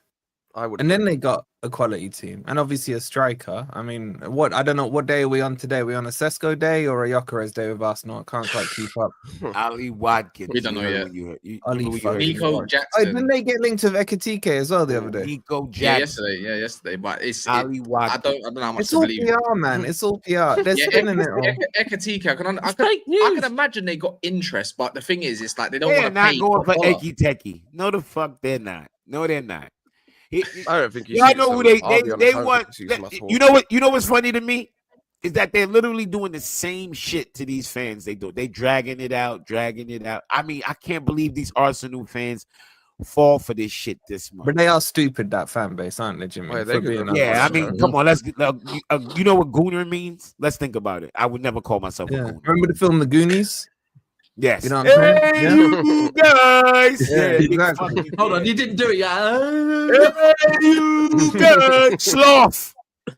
I would.
And then they got a quality team, and obviously a striker. I mean, I don't know what day are we on today? Are we on a Sesko day or a Gyökeres day with Arsenal? I can't quite keep up.
Ali Watkins.
We don't know yet.
Oh,
Nico Jackson.
didn't they get linked with Ekitike as well the other day?
Nico
Yeah,
Jackson.
yesterday. But
Ali
I
Watkins.
don't know how much
It's
to
all
believe.
PR, man. It's all PR. They're spinning it all.
Ekitike, I
Fake
can
news.
imagine they got interest, but the thing is, it's like they don't
They're
want to
not
pay.
going for
Dollar.
Eki Teki. No, the fuck they're not. No, they're not.
I don't think
Y'all know who they want. You know what's funny to me is that they're literally doing the same shit to these fans. They dragging it out. I mean, I can't believe these Arsenal fans fall for this shit this much.
But they are stupid, that fan base, aren't they, Jimmy?
Wait,
For
they
being
could-
Yeah, I
honest.
mean, come on, let's you know what gooner means? Let's think about it. I would never call myself a
Yeah.
gooner.
Remember the film The Goonies?
Yes.
You know what I'm saying?
Hey,
Yeah.
you guys.
Yeah,
big
exactly.
fucking-
Hold on, you didn't do it yet.
Hey, you guys. Sloth.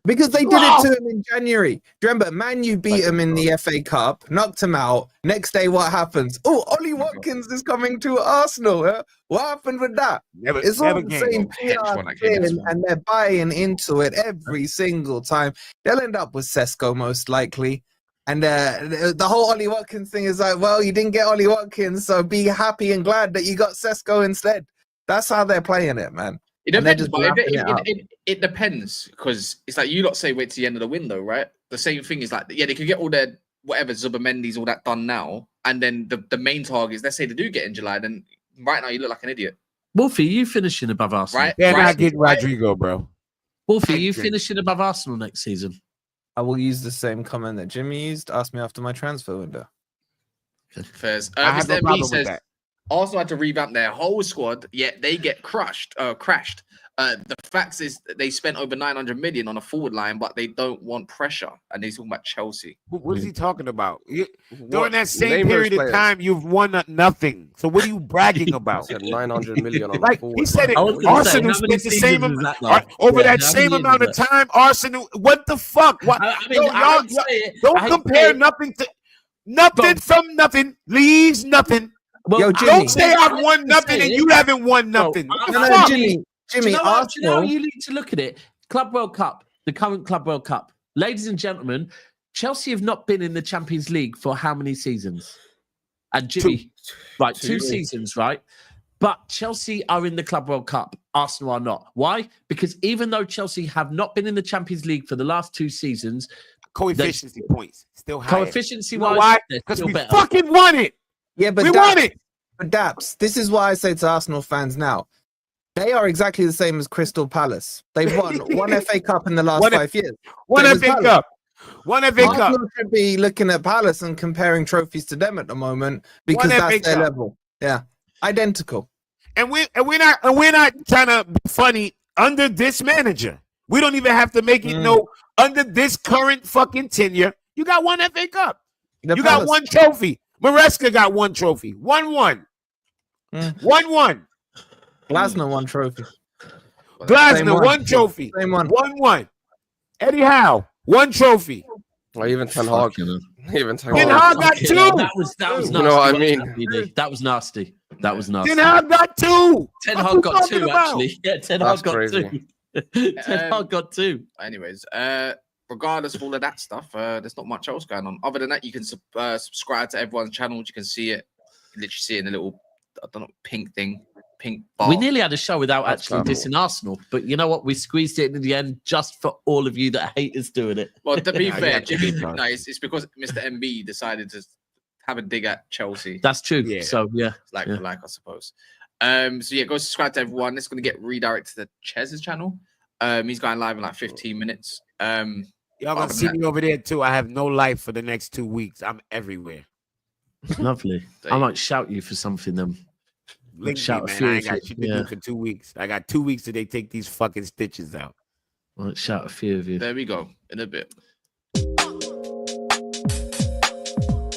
Because they did it to him in January. Do you remember? Man, you beat him in the FA Cup, knocked him out. Next day, what happens? Oh, Ollie Watkins is coming to Arsenal. Huh? What happened with that? It's all the same PR thing, and they're buying into it every single time. They'll end up with Sesko most likely. And the whole Ollie Watkins thing is like, well, you didn't get Ollie Watkins, so be happy and glad that you got Sesko instead. That's how they're playing it, man.
It
And they're
depends,
just
but
wrapping it up.
it depends because it's like you lot say wait to the end of the window, right? The same thing is like, yeah, they could get all their whatever Zubermendi's all that done now, and then the main targets, let's say they do get in July, then right now you look like an idiot,
Wolfie, you finishing above Arsenal?
right?
They're
right,
not getting Rodrigo, bro.
Wolfie, you finishing above Arsenal next season?
I will use the same comment that Jimmy used. Ask me after my transfer window.
First,
I have no
Mr. MB
problem with
says
that.
Arsenal had to revamp their whole squad, yet they get crashed. The fact is that they spent over 900 million on a forward line, but they don't want pressure. And he's talking about Chelsea.
What is he talking about?
What?
During that same
Name those
period of
players.
time, you've won nothing. So what are you bragging
I
about?
said 900 million on the
Like
forward
he said, it.
I was gonna say,
Arsenal
how many
spent the same
seasons is that,
amount
though?
over
Yeah,
that
how
same
many
amount of
years is
time. Arsenal, what the fuck? What?
I mean,
Yo,
I
y'all,
hate to say it.
don't
I hate to say
compare
it.
nothing to nothing from nothing. Leaves nothing.
Well,
Yo,
I
Jimmy.
Don't say
I
I've
hate
won
to
nothing
say
and
it.
you haven't won nothing. What the
No,
fuck?
Jimmy,
Do you know how
Arsenal.
you need to look at it? Club World Cup, the current Club World Cup. Ladies and gentlemen, Chelsea have not been in the Champions League for how many seasons? And Jimmy, right, two seasons, right? But Chelsea are in the Club World Cup. Arsenal are not. Why? Because even though Chelsea have not been in the Champions League for the last 2 seasons,
Coefficiency points still higher.
coefficiency
You know
wise,
why?
they're
Because
still
we
better.
fucking won it.
Yeah, but
We
Daps,
won it.
But Daps, this is why I say to Arsenal fans now, they are exactly the same as Crystal Palace. They've won one FA Cup in the last
One
5 years.
One
Same as
FA
Palace.
Cup. One FA Cup.
Arsenal should be looking at Palace and comparing trophies to them at the moment because
One
that's
FA
their
Cup.
level. Yeah, identical.
And we're not trying to be funny under this manager. We don't even have to make it no under this current fucking tenure. You got one FA Cup.
The
You
Palace.
got one trophy. Maresca got one trophy. 1-1. 1-1.
Glasner won trophy. Same
Glasner,
one.
one trophy.
Same one.
1-1. Eddie Howe, one trophy.
Or even Ten Hag. Even Ten
Ten
Hag.
Hag got
Okay,
2.
That was
You
nasty.
know what I mean?
PD. That was nasty. That was nasty.
Ten Hag got 2.
Ten
What
Hag
you
got
talking
2
about?
actually. Yeah, Ten
That's
Hag got
crazy.
2. Ten Hag got 2.
Anyways, regardless of all of that stuff, there's not much else going on. Other than that, you can subscribe to everyone's channels. You can see it. You can literally see it in the little, I don't know, pink thing, pink bar.
We nearly had a show without
That's
actually
terrible.
dissing Arsenal, but you know what? We squeezed it in the end just for all of you that hate us doing it.
Well, to be
Yeah,
fair,
yeah,
Jimmy,
yeah.
no, it's because Mr. MB decided to have a dig at Chelsea.
That's true.
Yeah.
So yeah,
like
yeah.
for like, I suppose. So yeah, go subscribe to everyone. It's gonna get redirected to Chez's channel. He's going live in like 15 minutes.
Y'all gonna see me over there too. I have no life for the next 2 weeks. I'm everywhere.
Lovely. I might shout you for something then.
Link me,
Shout a
man.
few
I
of
ain't got
you.
shit to
Yeah.
do for 2 weeks. I got 2 weeks till they take these fucking stitches out.
I might shout a few of you.
There we go. In a bit.